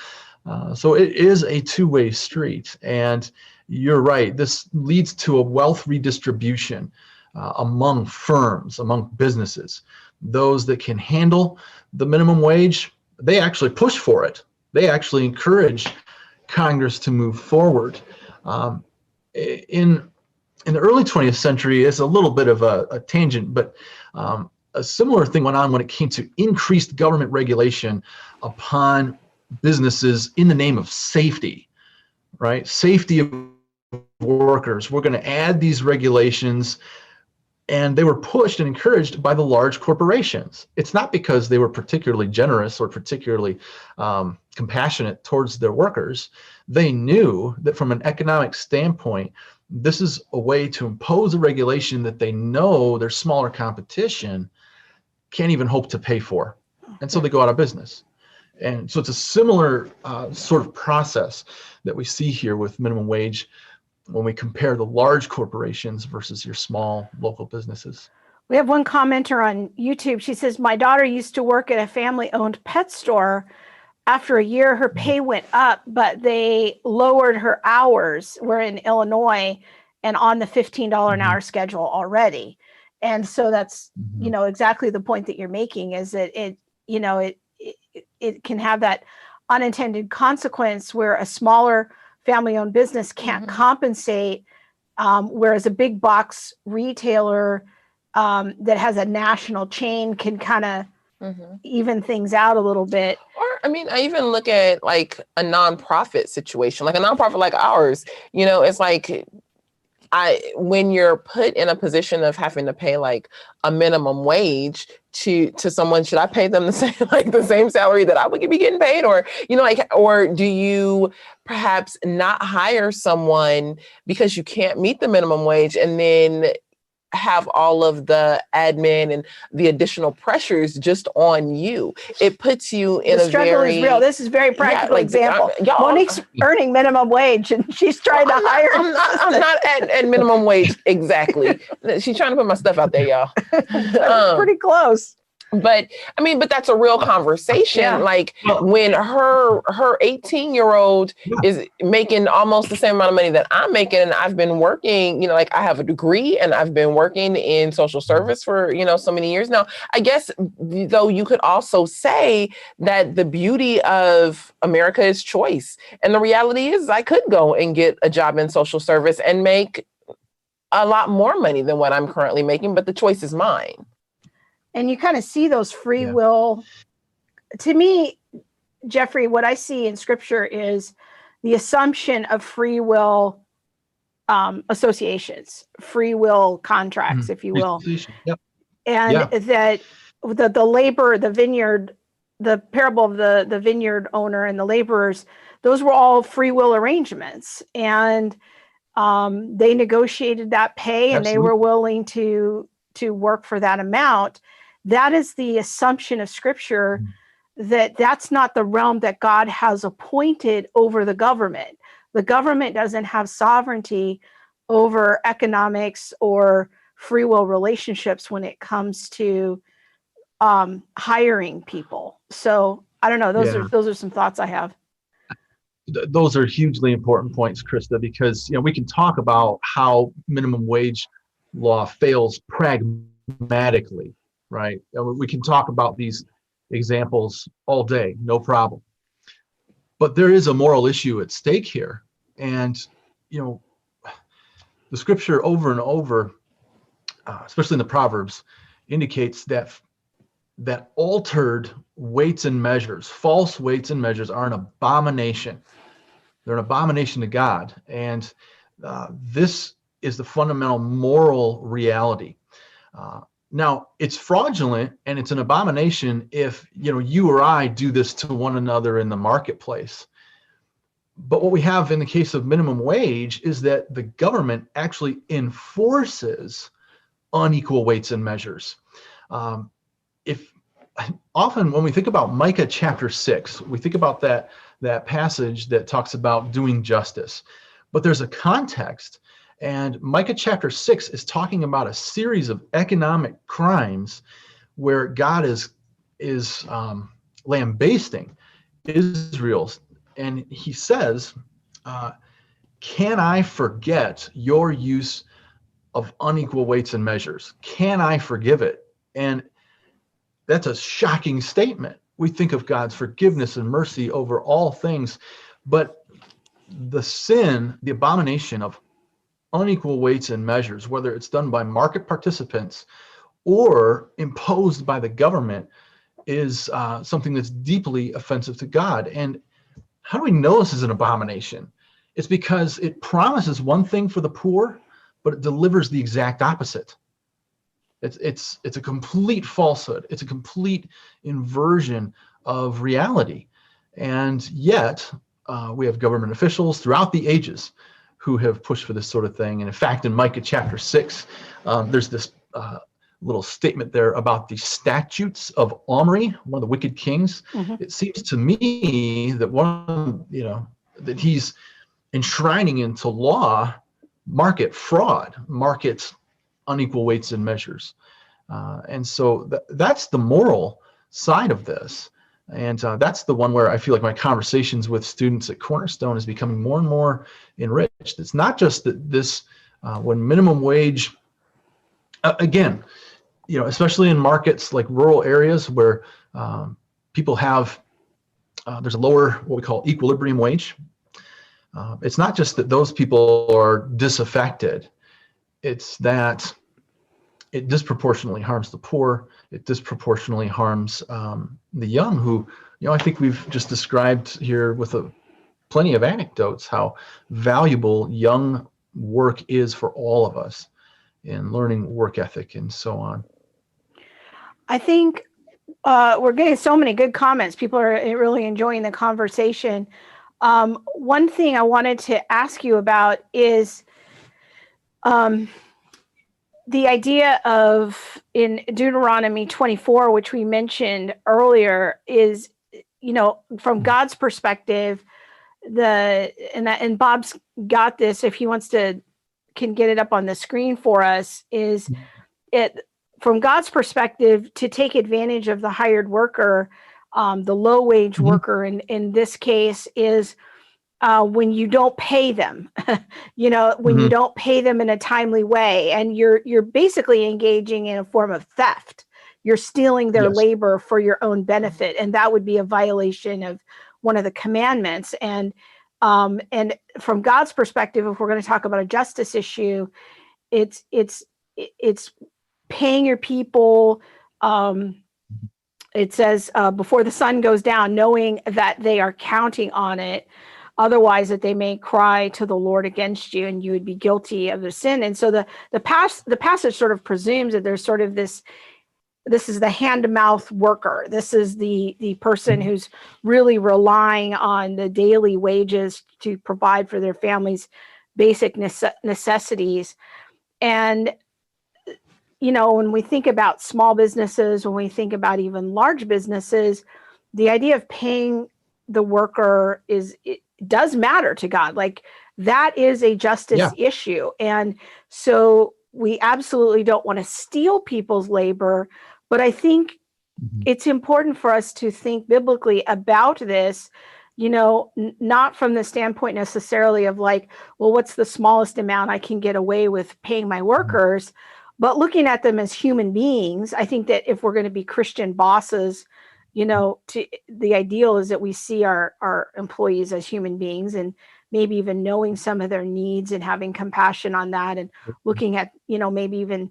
So it is a two-way street. And you're right, this leads to a wealth redistribution among firms, among businesses. Those that can handle the minimum wage, they actually push for it. They actually encourage Congress to move forward. In the early 20th century, it's a little bit of a tangent, but a similar thing went on when it came to increased government regulation upon businesses in the name of safety, right? Safety of workers. We're going to add these regulations, and they were pushed and encouraged by the large corporations. It's not because they were particularly generous or particularly compassionate towards their workers. They knew that from an economic standpoint, this is a way to impose a regulation that they know their smaller competition can't even hope to pay for. And so they go out of business. And so it's a similar sort of process that we see here with minimum wage when we compare the large corporations versus your small local businesses. We have one commenter on YouTube. She says, my daughter used to work at a family-owned pet store. After a year, her pay went up, but they lowered her hours. We're in Illinois and on the $15 an hour schedule already. And so that's, exactly the point that you're making, is that it can have that unintended consequence where a smaller family-owned business can't compensate, whereas a big box retailer that has a national chain can kind of even things out a little bit. Or, I even look at like a nonprofit situation, like a nonprofit like ours. It's like when you're put in a position of having to pay like a minimum wage to someone, should I pay them the same salary that I would be getting paid? Or, or do you perhaps not hire someone because you can't meet the minimum wage and then have all of the admin and the additional pressures just on you? It puts you in the struggle is real. This is a very practical example. Monique's earning minimum wage and she's trying to hire. I'm not at minimum wage exactly. She's trying to put my stuff out there, y'all. Pretty close. But that's a real conversation. Yeah. Like when her 18-year-old is making almost the same amount of money that I'm making, and I've been working, like I have a degree and I've been working in social service for, so many years now. I guess, though, you could also say that the beauty of America is choice. And the reality is I could go and get a job in social service and make a lot more money than what I'm currently making, but the choice is mine. And you kind of see those free will. To me, Jeffrey, what I see in scripture is the assumption of free will associations, free will contracts, if you will. Yep. And that the labor, the vineyard, the parable of the vineyard owner and the laborers, those were all free will arrangements. And they negotiated that pay and they were willing to work for that amount. That is the assumption of scripture, that's not the realm that God has appointed over the government. The government doesn't have sovereignty over economics or free will relationships when it comes to hiring people. So I don't know. Those are some thoughts I have. Those are hugely important points, Krista, because we can talk about how minimum wage law fails pragmatically. Right. We can talk about these examples all day, no problem. But there is a moral issue at stake here. And, the scripture over and over, especially in the Proverbs, indicates that altered weights and measures, false weights and measures are an abomination. They're an abomination to God. And this is the fundamental moral reality. Now, it's fraudulent and it's an abomination if, you or I do this to one another in the marketplace. But what we have in the case of minimum wage is that the government actually enforces unequal weights and measures. If often when we think about Micah chapter 6, we think about that passage that talks about doing justice, but there's a context. And Micah chapter 6 is talking about a series of economic crimes where God is is lambasting Israel, and he says, can I forget your use of unequal weights and measures? Can I forgive it? And that's a shocking statement. We think of God's forgiveness and mercy over all things, but the sin, the abomination of unequal weights and measures, whether it's done by market participants or imposed by the government, is something that's deeply offensive to God. And how do we know this is an abomination? It's because it promises one thing for the poor, but it delivers the exact opposite. It's a complete falsehood. It's a complete inversion of reality. And yet we have government officials throughout the ages who have pushed for this sort of thing. And in fact, in Micah chapter 6, there's this little statement there about the statutes of Omri, one of the wicked kings. Mm-hmm. It seems to me that that he's enshrining into law market fraud, market unequal weights and measures. And so that's the moral side of this. And that's the one where I feel like my conversations with students at Cornerstone is becoming more and more enriched. It's not just that this, when minimum wage, again, especially in markets like rural areas where people have, there's a lower, what we call equilibrium wage. It's not just that those people are disaffected. It's that it disproportionately harms the poor. It disproportionately harms the young who, I think we've just described here with plenty of anecdotes how valuable young work is for all of us in learning work ethic and so on. I think we're getting so many good comments. People are really enjoying the conversation. One thing I wanted to ask you about is the idea of in Deuteronomy 24, which we mentioned earlier, is, from God's perspective, and Bob's got this, if he wants to, can get it up on the screen for us, is it from God's perspective to take advantage of the hired worker, the low wage worker in this case is when you don't pay them, when you don't pay them in a timely way, and you're basically engaging in a form of theft. You're stealing their labor for your own benefit, and that would be a violation of one of the commandments. And from God's perspective, if we're going to talk about a justice issue, it's paying your people. It says before the sun goes down, knowing that they are counting on it. Otherwise, that they may cry to the Lord against you, and you would be guilty of the sin. And so the passage sort of presumes that there's sort of this is the hand-to-mouth worker. This is the person who's really relying on the daily wages to provide for their family's basic necessities. And when we think about small businesses, when we think about even large businesses, the idea of paying the worker does matter to God. Like, that is a justice issue. And so we absolutely don't want to steal people's labor, but I think it's important for us to think biblically about this, not from the standpoint necessarily of like, well, what's the smallest amount I can get away with paying my workers, but looking at them as human beings. I think that if we're going to be Christian bosses, the ideal is that we see our employees as human beings, and maybe even knowing some of their needs and having compassion on that, and looking at, maybe even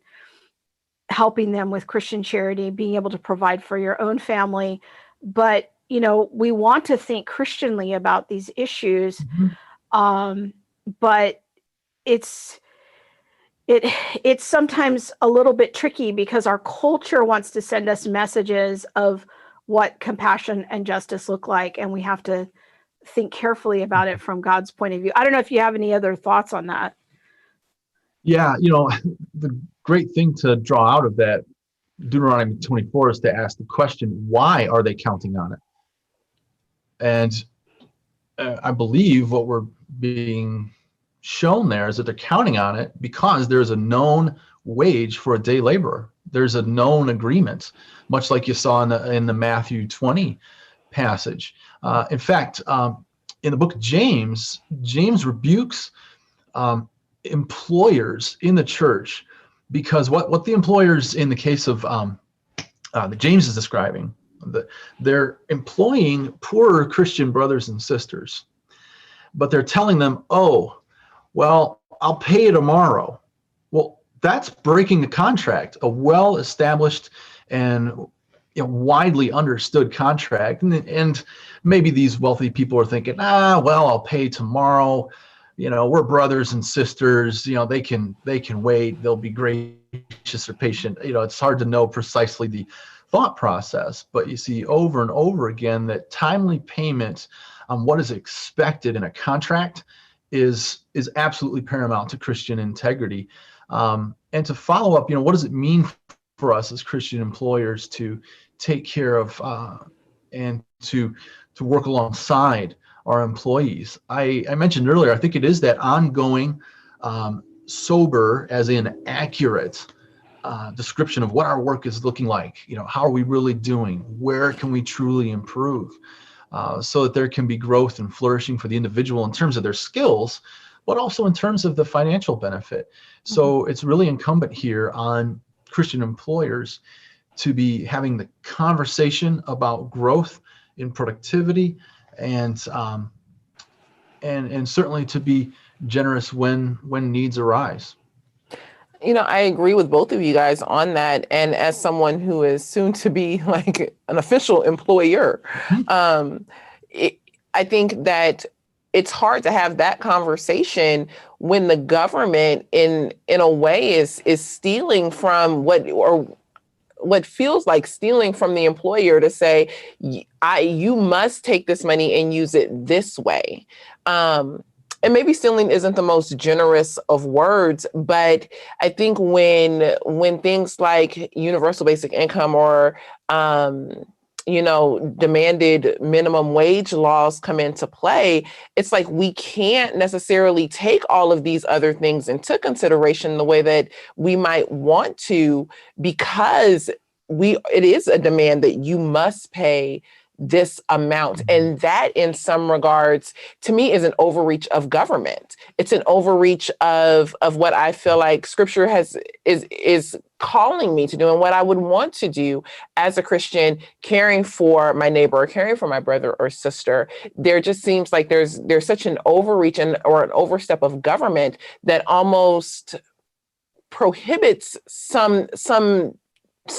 helping them with Christian charity, being able to provide for your own family. But, we want to think Christianly about these issues. But it's sometimes a little bit tricky because our culture wants to send us messages of what compassion and justice look like, and we have to think carefully about it from God's point of view. I don't know if you have any other thoughts on that. Yeah, the great thing to draw out of that Deuteronomy 24 is to ask the question, why are they counting on it? And I believe what we're being shown there is that they're counting on it because there's a known wage for a day laborer. There's a known agreement, much like you saw in the Matthew 20 passage. In fact, in the book of James, James rebukes employers in the church, because what the employers in the case of that James is describing, they're employing poorer Christian brothers and sisters, but they're telling them, oh, well, I'll pay you tomorrow. Well, that's breaking the contract, a well-established and widely understood contract. And maybe these wealthy people are thinking, well, I'll pay tomorrow. We're brothers and sisters. They can wait. They'll be gracious or patient. It's hard to know precisely the thought process, but you see over and over again that timely payment on what is expected in a contract is absolutely paramount to Christian integrity. And to follow up, what does it mean for us as Christian employers to take care of and to work alongside our employees? I mentioned earlier, I think it is that ongoing, sober, as in accurate, description of what our work is looking like. How are we really doing? Where can we truly improve? So that there can be growth and flourishing for the individual in terms of their skills, but also in terms of the financial benefit. So it's really incumbent here on Christian employers to be having the conversation about growth in productivity, and certainly to be generous when needs arise. I agree with both of you guys on that. And as someone who is soon to be like an official employer, I think that it's hard to have that conversation when the government in a way is stealing from what feels like stealing from the employer to say, you must take this money and use it this way. And maybe stealing isn't the most generous of words, but I think when things like universal basic income or, demanded minimum wage laws come into play, it's like we can't necessarily take all of these other things into consideration the way that we might want to, because it is a demand that you must pay this amount. And that in some regards, to me, is an overreach of government. It's an overreach of what I feel like Scripture is calling me to do, and what I would want to do as a Christian, caring for my neighbor or caring for my brother or sister. There just seems like there's such an overreach or an overstep of government that almost prohibits some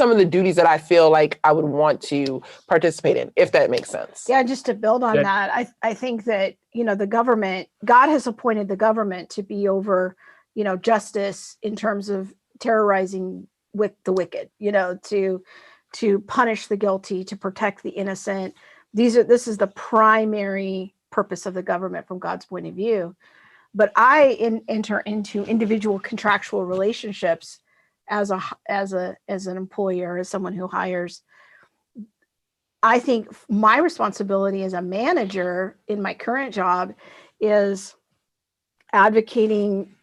of the duties that I feel like I would want to participate in, if that makes sense. Yeah, just to build on that, I think that, the government, God has appointed the government to be over, justice in terms of terrorizing with the wicked, to punish the guilty, to protect the innocent. This is the primary purpose of the government from God's point of view. But I enter into individual contractual relationships as an employer, as someone who hires. I think my responsibility as a manager in my current job is advocating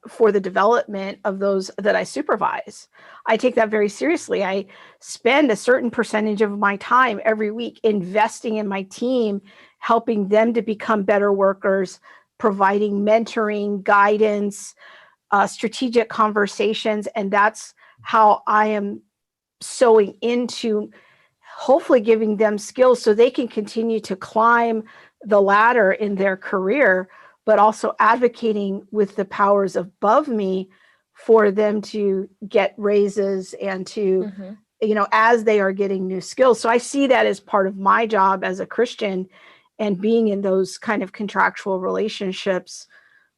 for the development of those that I supervise. I take that very seriously. I spend a certain percentage of my time every week investing in my team, helping them to become better workers, providing mentoring, guidance, strategic conversations. And that's how I am sewing into hopefully giving them skills so they can continue to climb the ladder in their career, but also advocating with the powers above me for them to get raises and to, as they are getting new skills. So I see that as part of my job as a Christian, and being in those kind of contractual relationships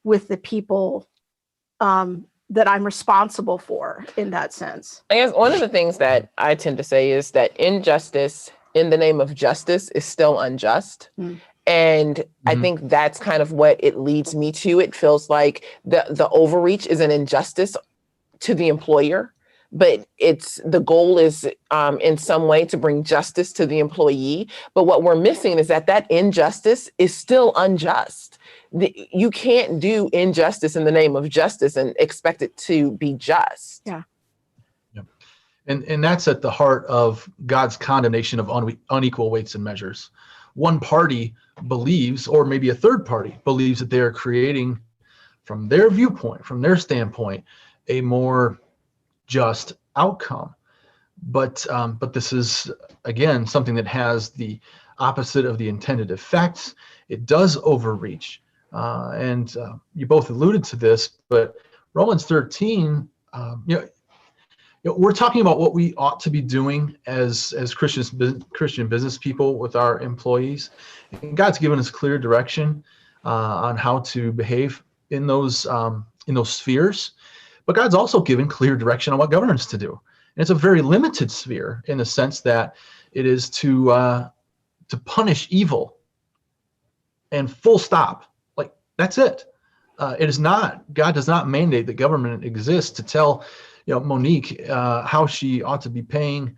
with the people that I'm responsible for in that sense. I guess one of the things that I tend to say is that injustice in the name of justice is still unjust. And I think that's kind of what it leads me to. It feels like the overreach is an injustice to the employer, but the goal is in some way to bring justice to the employee. But what we're missing is that injustice is still unjust. You can't do injustice in the name of justice and expect it to be just. Yeah. And that's at the heart of God's condemnation of unequal weights and measures. One party believes, or maybe a third party believes, that they are creating, from their viewpoint, from their standpoint, a more just outcome. But this is, again, something that has the opposite of the intended effects. It does overreach. And you both alluded to this, but Romans 13, we're talking about what we ought to be doing as Christian business people with our employees. And God's given us clear direction on how to behave in those spheres. But God's also given clear direction on what governments to do. And it's a very limited sphere in the sense that it is to punish evil and full stop. Like, that's it. It is not, God does not mandate that government exists to tell Monique how she ought to be paying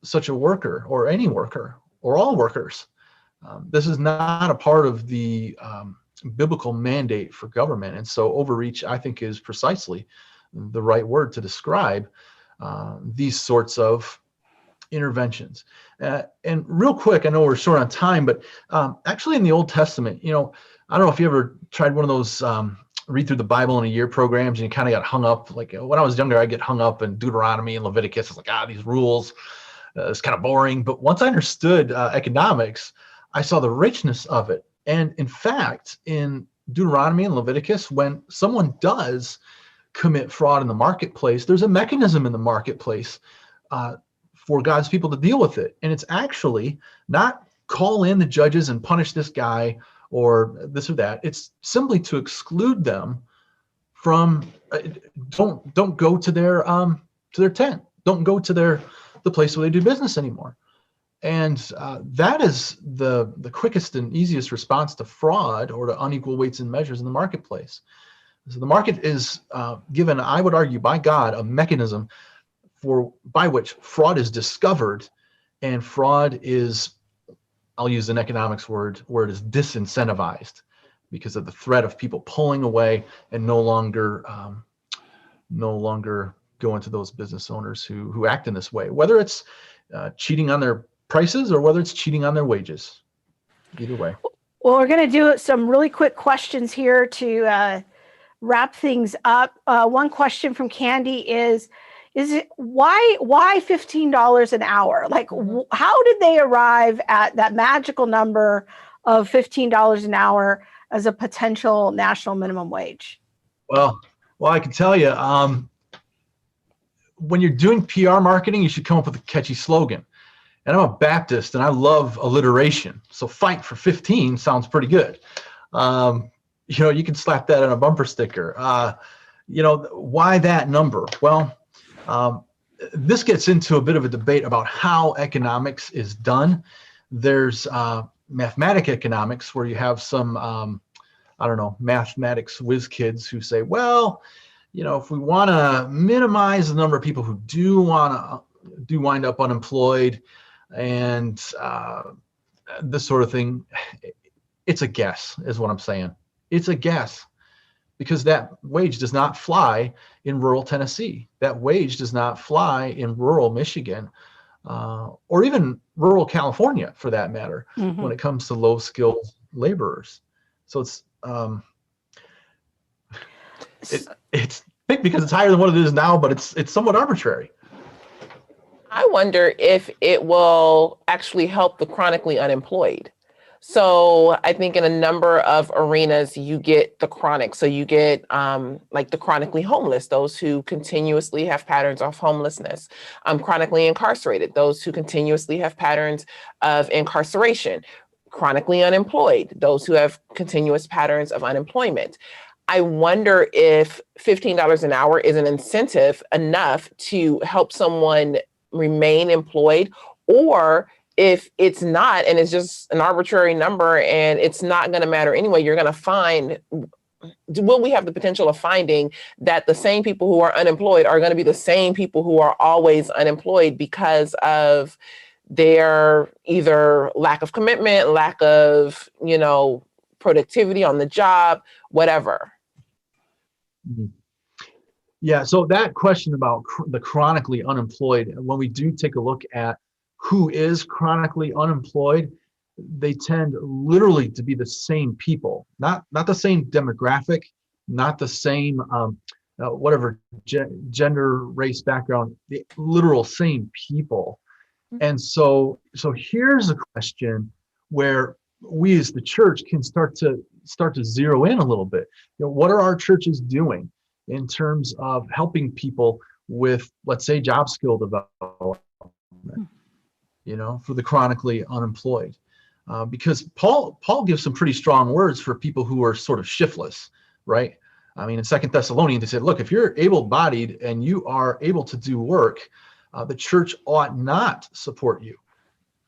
such a worker, or any worker, or all workers. This is not a part of the biblical mandate for government. And so overreach, I think, is precisely the right word to describe these sorts of interventions. And real quick, I know we're short on time, but actually in the Old Testament, I don't know if you ever tried one of those read through the Bible in a year programs, and you kind of got hung up. Like when I was younger, I get hung up in Deuteronomy and Leviticus. It's like, these rules, it's kind of boring. But once I understood economics, I saw the richness of it. And in fact, in Deuteronomy and Leviticus, when someone does commit fraud in the marketplace, there's a mechanism in the marketplace for God's people to deal with it. And it's actually not call in the judges and punish this guy or this or that. It's simply to exclude them from, don't go to their tent. Don't go to the place where they do business anymore. And that is the quickest and easiest response to fraud or to unequal weights and measures in the marketplace. So the market is given, I would argue, by God, a mechanism by which fraud is discovered, and fraud is, I'll use an economics word is disincentivized because of the threat of people pulling away and no longer going to those business owners who act in this way, whether it's cheating on their prices or whether it's cheating on their wages. Either way. Well, we're going to do some really quick questions here to wrap things up. One question from Candy is it why $15 an hour? Like, how did they arrive at that magical number of $15 an hour as a potential national minimum wage? Well, I can tell you, when you're doing PR marketing, you should come up with a catchy slogan. And I'm a Baptist and I love alliteration. So fight for 15 sounds pretty good. You can slap that on a bumper sticker. Why that number? Well, this gets into a bit of a debate about how economics is done. There's mathematic economics where you have some, mathematics whiz kids who say, well, if we want to minimize the number of people who do wind up unemployed and this sort of thing, it's a guess, is what I'm saying. It's a guess, because that wage does not fly in rural Tennessee. That wage does not fly in rural Michigan, or even rural California, for that matter, when it comes to low-skilled laborers. So it's big because it's higher than what it is now, but it's somewhat arbitrary. I wonder if it will actually help the chronically unemployed. So I think in a number of arenas, you get the chronic. So you get like the chronically homeless, those who continuously have patterns of homelessness, chronically incarcerated, those who continuously have patterns of incarceration, chronically unemployed, those who have continuous patterns of unemployment. I wonder if $15 an hour is an incentive enough to help someone remain employed, or if it's not, and it's just an arbitrary number and it's not going to matter anyway, you're going to find, will we have the potential of finding that the same people who are unemployed are going to be the same people who are always unemployed because of their either lack of commitment, lack of, productivity on the job, whatever. Yeah, so that question about the chronically unemployed, when we do take a look at who is chronically unemployed, they tend literally to be the same people, not the same demographic, not the same whatever gender, race, background, the literal same people. And so here's a question where we as the church can start to zero in a little bit. What are our churches doing in terms of helping people with, let's say, job skill development, for the chronically unemployed? Because Paul gives some pretty strong words for people who are sort of shiftless, right? I mean, in 2 Thessalonians, he said, look, if you're able-bodied and you are able to do work, the church ought not support you,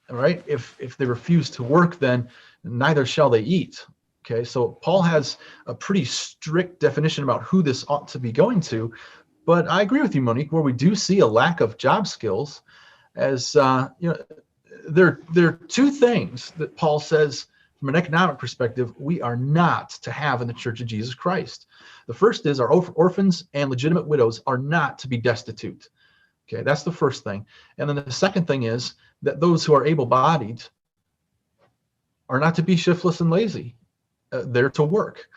all right? If they refuse to work, then neither shall they eat. Okay, so Paul has a pretty strict definition about who this ought to be going to, but I agree with you, Monique, where we do see a lack of job skills, as there are two things that Paul says from an economic perspective we are not to have in the Church of Jesus Christ. The first is our orphans and legitimate widows are not to be destitute. Okay, that's the first thing. And then the second thing is that those who are able-bodied are not to be shiftless and lazy. They're to work.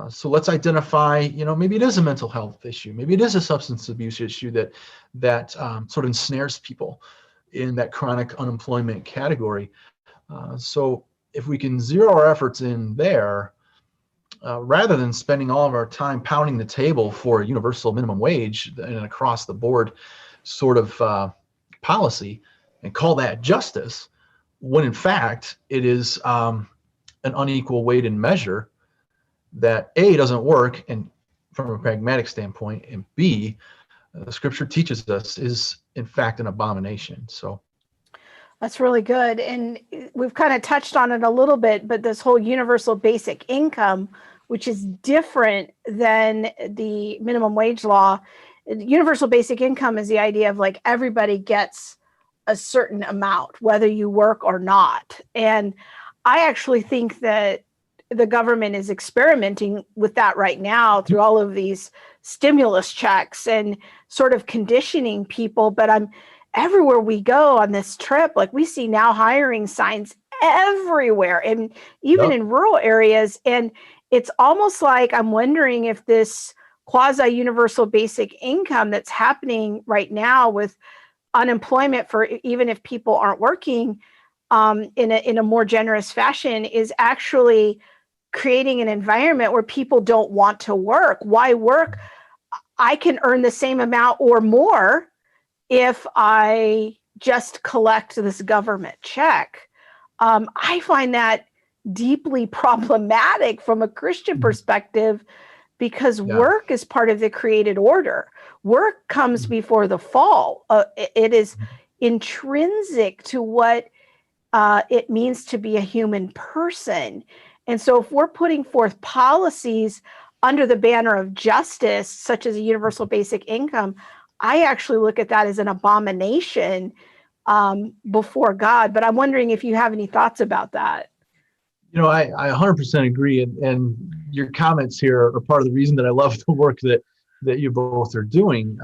So let's identify, maybe it is a mental health issue. Maybe it is a substance abuse issue that sort of ensnares people in that chronic unemployment category. So if we can zero our efforts in there, rather than spending all of our time pounding the table for a universal minimum wage and an across the board sort of policy and call that justice, when in fact it is an unequal weight and measure that A, doesn't work, and from a pragmatic standpoint, and B, the scripture teaches us is in fact an abomination. So that's really good. And we've kind of touched on it a little bit, but this whole universal basic income, which is different than the minimum wage law. Universal basic income is the idea of like everybody gets a certain amount, whether you work or not. And I actually think that the government is experimenting with that right now through all of these stimulus checks and sort of conditioning people. But everywhere we go on this trip, like we see now hiring signs everywhere, and even in rural areas. And it's almost like I'm wondering if this quasi-universal basic income that's happening right now with unemployment for even if people aren't working, in a more generous fashion, is actually creating an environment where people don't want to work. Why work? I can earn the same amount or more if I just collect this government check. I find that deeply problematic from a Christian perspective, because work is part of the created order. Work comes before the fall. It is intrinsic to what it means to be a human person. And so if we're putting forth policies under the banner of justice, such as a universal basic income, I actually look at that as an abomination before God. But I'm wondering if you have any thoughts about that. I 100% agree. And your comments here are part of the reason that I love the work that you both are doing.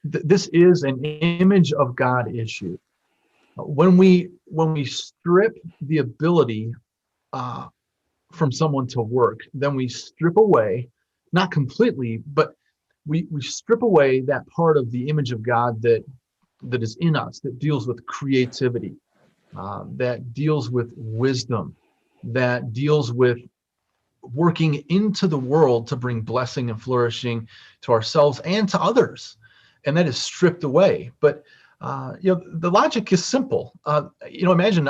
This is an image of God issue. When we strip the ability from someone to work, then we strip away, not completely, but we strip away that part of the image of God that is in us, that deals with creativity, that deals with wisdom, that deals with working into the world to bring blessing and flourishing to ourselves and to others. And that is stripped away. But the logic is simple. Imagine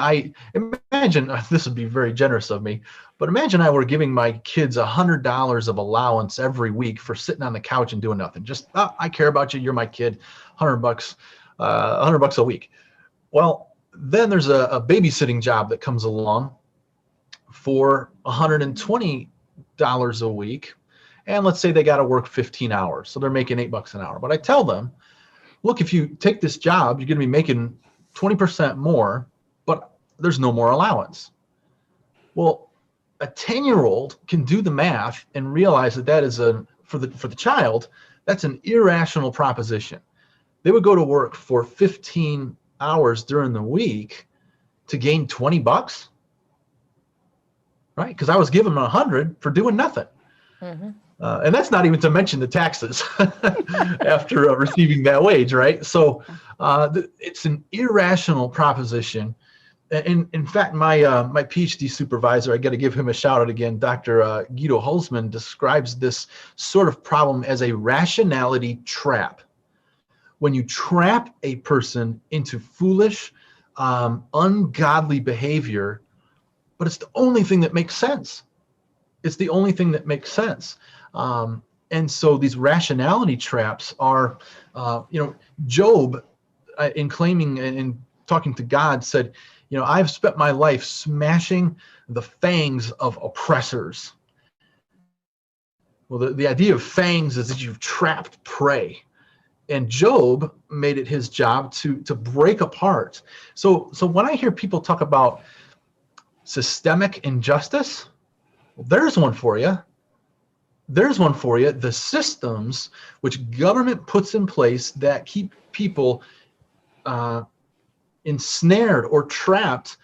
this would be very generous of me, but imagine I were giving my kids $100 of allowance every week for sitting on the couch and doing nothing. Just, I care about you. You're my kid. $100 a week. Well, then there's a babysitting job that comes along for $120 a week. And let's say they got to work 15 hours. So they're making $8 an hour. But I tell them, look, if you take this job, you're going to be making 20% more, but there's no more allowance. Well, a 10-year-old can do the math and realize that is for the child, That's an irrational proposition. They would go to work for 15 hours during the week to gain $20, right? Because I was giving them 100 for doing nothing. Mm-hmm. And that's not even to mention the taxes after receiving that wage, right? So it's an irrational proposition. In fact, my PhD supervisor, I got to give him a shout out again, Dr. Guido Hulsmann, describes this sort of problem as a rationality trap. When you trap a person into foolish, ungodly behavior, but it's the only thing that makes sense. It's the only thing that makes sense. And so these rationality traps are, Job, in claiming and talking to God, said, I've spent my life smashing the fangs of oppressors. Well, the idea of fangs is that you've trapped prey. And Job made it his job to break apart. So when I hear people talk about systemic injustice, well, there's one for you. There's one for you. The systems which government puts in place that keep people ensnared or trapped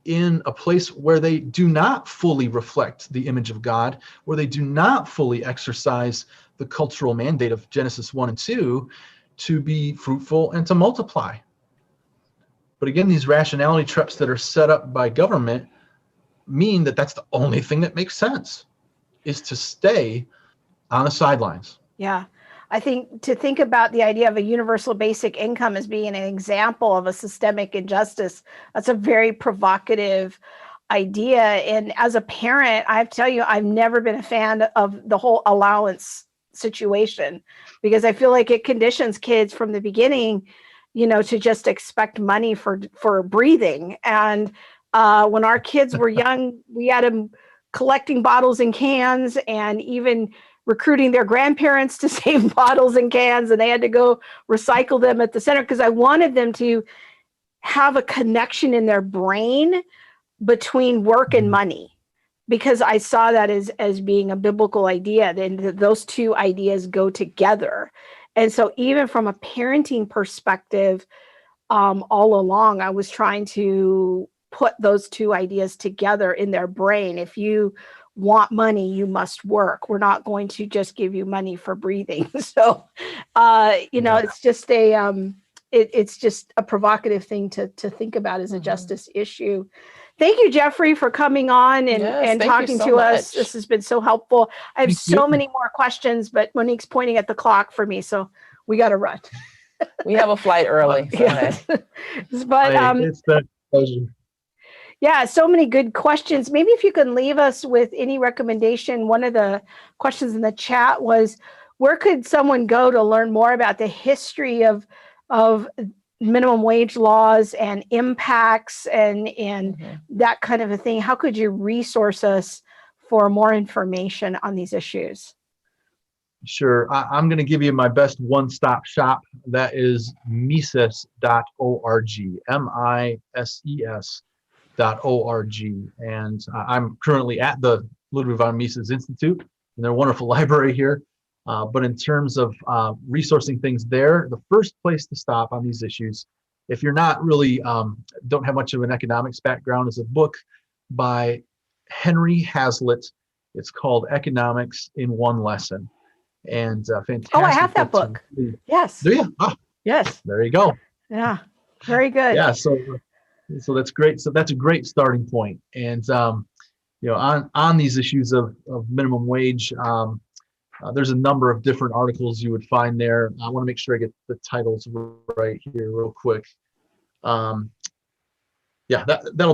in a place where they do not fully reflect the image of God, where they do not fully exercise the cultural mandate of Genesis 1 and 2 to be fruitful and to multiply. But again, these rationality traps that are set up by government mean that that's the only thing that makes sense, is to stay on the sidelines. Yeah. I think to think about the idea of a universal basic income as being an example of a systemic injustice, that's a very provocative idea. And as a parent, I have to tell you, I've never been a fan of the whole allowance situation, because I feel like it conditions kids from the beginning, to just expect money for breathing. And when our kids were young, we had them collecting bottles and cans, and even recruiting their grandparents to save bottles and cans, and they had to go recycle them at the center, because I wanted them to have a connection in their brain between work and money, because I saw that as being a biblical idea, and those two ideas go together. And so even from a parenting perspective, all along, I was trying to put those two ideas together in their brain. If you want money, you must work. We're not going to just give you money for breathing. So, it's just it's just a provocative thing to think about as a justice issue. Thank you, Jeffrey, for coming on and talking to us. This has been so helpful. I have so many more questions, but Monique's pointing at the clock for me, so we got to run. We have a flight early. Yes. But it's a pleasure. Yeah, so many good questions. Maybe if you can leave us with any recommendation. One of the questions in the chat was, where could someone go to learn more about the history of minimum wage laws and impacts and that kind of a thing? How could you resource us for more information on these issues? Sure. I'm going to give you my best one-stop shop. That is Mises.org, MISES.org. And I'm currently at the Ludwig von Mises Institute in their wonderful library here. But in terms of resourcing things there, the first place to stop on these issues, if you're not really, don't have much of an economics background, is a book by Henry Hazlitt. It's called Economics in One Lesson. And fantastic. Oh, I have that book. Yes. Do you? Oh, yes. There you go. Yeah. Very good. Yeah. So that's great. So that's a great starting point. And on these issues of minimum wage, there's a number of different articles you would find there. I want to make sure I get the titles right here real quick. That'll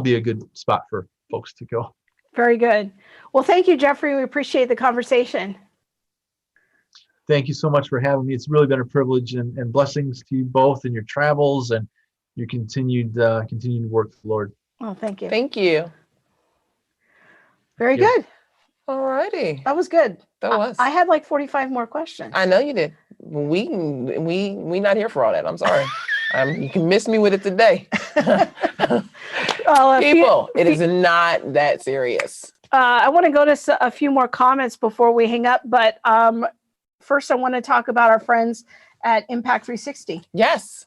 be a good spot for folks to go. Very good. Well, thank you, Jeffrey. We appreciate the conversation. Thank you so much for having me. It's really been a privilege, and blessings to you both in your travels and your continued work with the Lord. Oh, thank you. Thank you. Very good. All righty. That was good. That was. I had like 45 more questions. I know you did. We not here for all that. I'm sorry. You can miss me with it today. People, it is not that serious. I want to go to a few more comments before we hang up, but first I want to talk about our friends at Impact 360. Yes.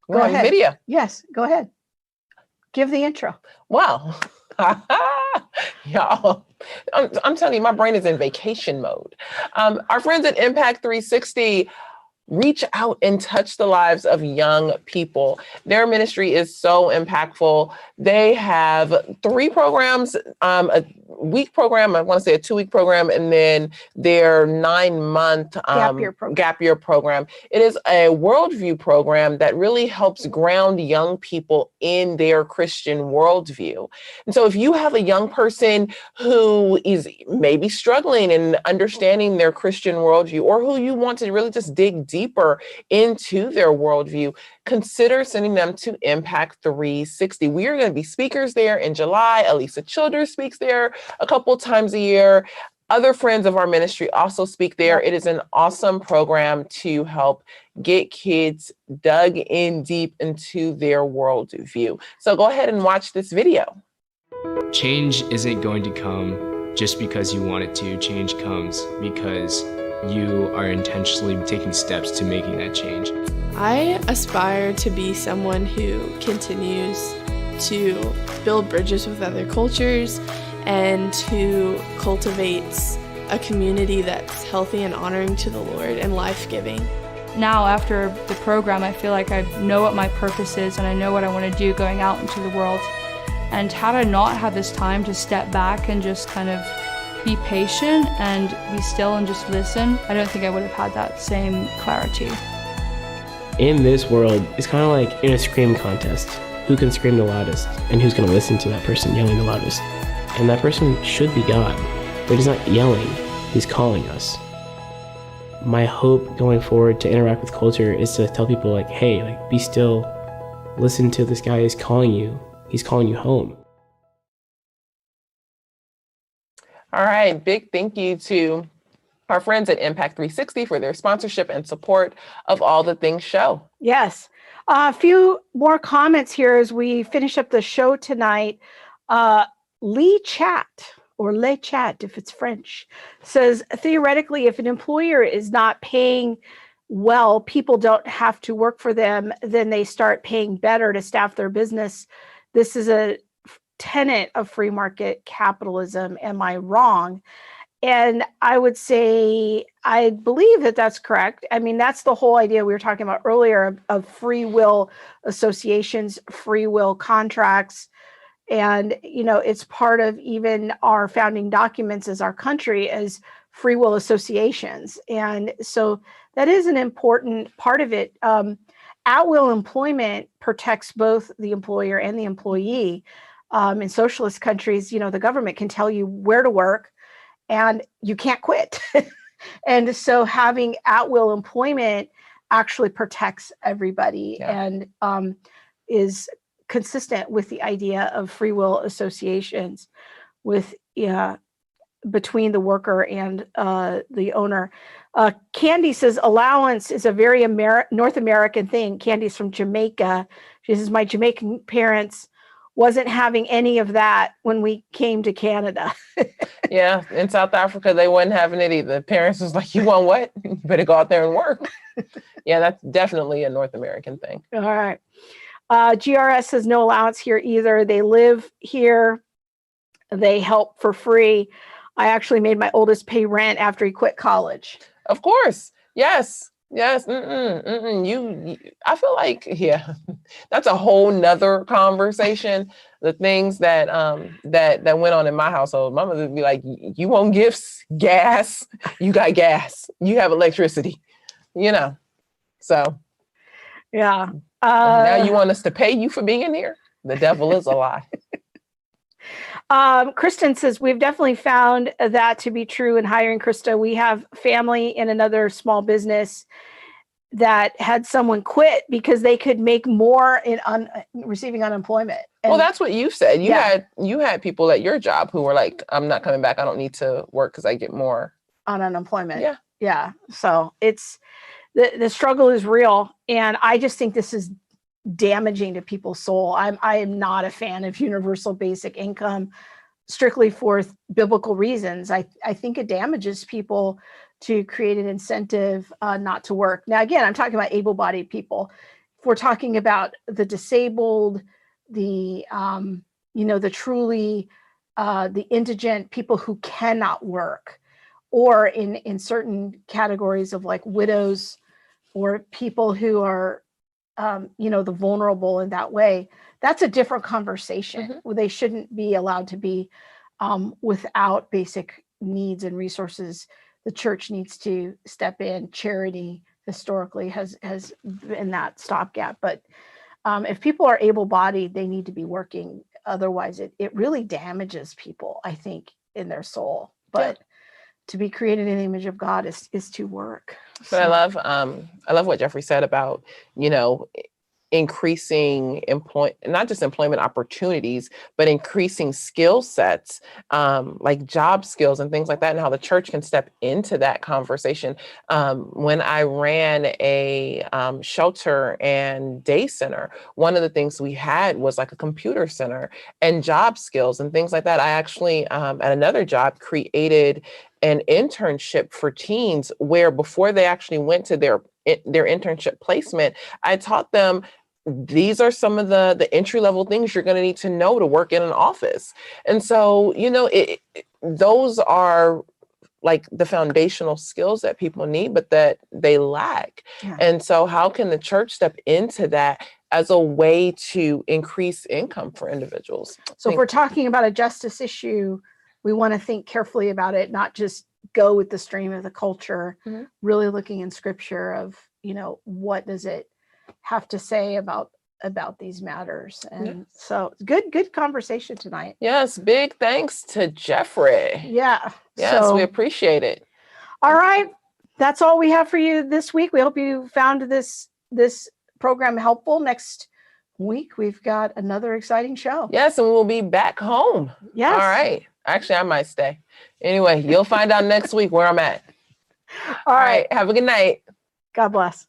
We Go have a ahead. video. Yes, go ahead. Give the intro. Wow. Y'all, I'm telling you, my brain is in vacation mode. Our friends at Impact 360 reach out and touch the lives of young people. Their ministry is so impactful. They have 3 programs, a week program, I want to say a 2-week program, and then their 9-month gap year program. It is a worldview program that really helps ground young people in their Christian worldview. And so if you have a young person who is maybe struggling in understanding their Christian worldview, or who you want to really just dig deeper into their worldview, consider sending them to Impact 360. We are going to be speakers there in July. Elisa Childers speaks there a couple times a year. Other friends of our ministry also speak there. It is an awesome program to help get kids dug in deep into their worldview. So go ahead and watch this video. Change isn't going to come just because you want it to. Change comes because you are intentionally taking steps to making that change. I aspire to be someone who continues to build bridges with other cultures and who cultivates a community that's healthy and honoring to the Lord and life-giving. Now, after the program, I feel like I know what my purpose is and I know what I want to do going out into the world. And had I not had this time to step back and just kind of be patient and be still and just listen, I don't think I would have had that same clarity. In this world, it's kind of like in a scream contest. Who can scream the loudest and who's going to listen to that person yelling the loudest? And that person should be God, but he's not yelling, he's calling us. My hope going forward to interact with culture is to tell people like, hey, like, be still, listen to this guy, he's calling you home. All right, big thank you to our friends at Impact 360 for their sponsorship and support of All the Things Show. Yes. A few more comments here as we finish up the show tonight. Lee Chat, or Le Chat if it's French, says, theoretically, if an employer is not paying well, people don't have to work for them, then they start paying better to staff their business. This is a tenet of free market capitalism. Am I wrong? And I would say, I believe that that's correct. I mean, that's the whole idea we were talking about earlier of free will associations, free will contracts. And, you know, it's part of even our founding documents as our country as free will associations. And so that is an important part of it. At-will employment protects both the employer and the employee. In socialist countries, you know, the government can tell you where to work and you can't quit. And so having at-will employment actually protects everybody and is consistent with the idea of free will associations with between the worker and the owner. Candy says allowance is a very North American thing. Candy's from Jamaica. She says, my Jamaican parents wasn't having any of that when we came to Canada. Yeah, in South Africa, they wasn't having it either. Parents was like, you want what? You better go out there and work. Yeah, that's definitely a North American thing. All right. GRS says no allowance here either. They live here. They help for free. I actually made my oldest pay rent after he quit college. Of course. Yes. Yes. I feel like, yeah, that's a whole nother conversation. The things that that went on in my household. My mother would be like, you want gifts, gas, you got gas, you have electricity, you know. So yeah. Now you want us to pay you for being here? The devil is a lie. Kristen says, we've definitely found that to be true in hiring. Krista, we have family in another small business that had someone quit because they could make more in receiving unemployment. And, well, that's what you said. You had people at your job who were like, I'm not coming back. I don't need to work because I get more on unemployment. Yeah. Yeah. So it's the struggle is real. And I just think this is damaging to people's soul. I am not a fan of universal basic income strictly for biblical reasons. I think it damages people to create an incentive not to work. Now, again, I'm talking about able-bodied people. If we're talking about the disabled, the the truly the indigent, people who cannot work, or in certain categories of like widows or people who are the vulnerable in that way, that's a different conversation. They shouldn't be allowed to be without basic needs and resources. The church needs to step in. Charity historically has been that stopgap. But if people are able-bodied, they need to be working. Otherwise, it really damages people, I think, in their soul. But to be created in the image of God is to work. But I love what Jeffrey said about, increasing not just employment opportunities, but increasing skill sets, like job skills and things like that, and how the church can step into that conversation. When I ran a shelter and day center, one of the things we had was like a computer center and job skills and things like that. I actually, at another job, created an internship for teens where before they actually went to their internship placement, I taught them these are some of the entry-level things you're going to need to know to work in an office. And so, those are like the foundational skills that people need, but that they lack. Yeah. And so how can the church step into that as a way to increase income for individuals? So if we're talking about a justice issue, we want to think carefully about it, not just go with the stream of the culture, really looking in scripture of, what does it have to say about these matters. And so good conversation tonight. Yes, big thanks to Jeffrey. Yeah. Yes, so, we appreciate it. All right. That's all we have for you this week. We hope you found this program helpful. Next week, we've got another exciting show. Yes, and we'll be back home. Yes. All right. Actually, I might stay. Anyway, you'll find out next week where I'm at. All right. Have a good night. God bless.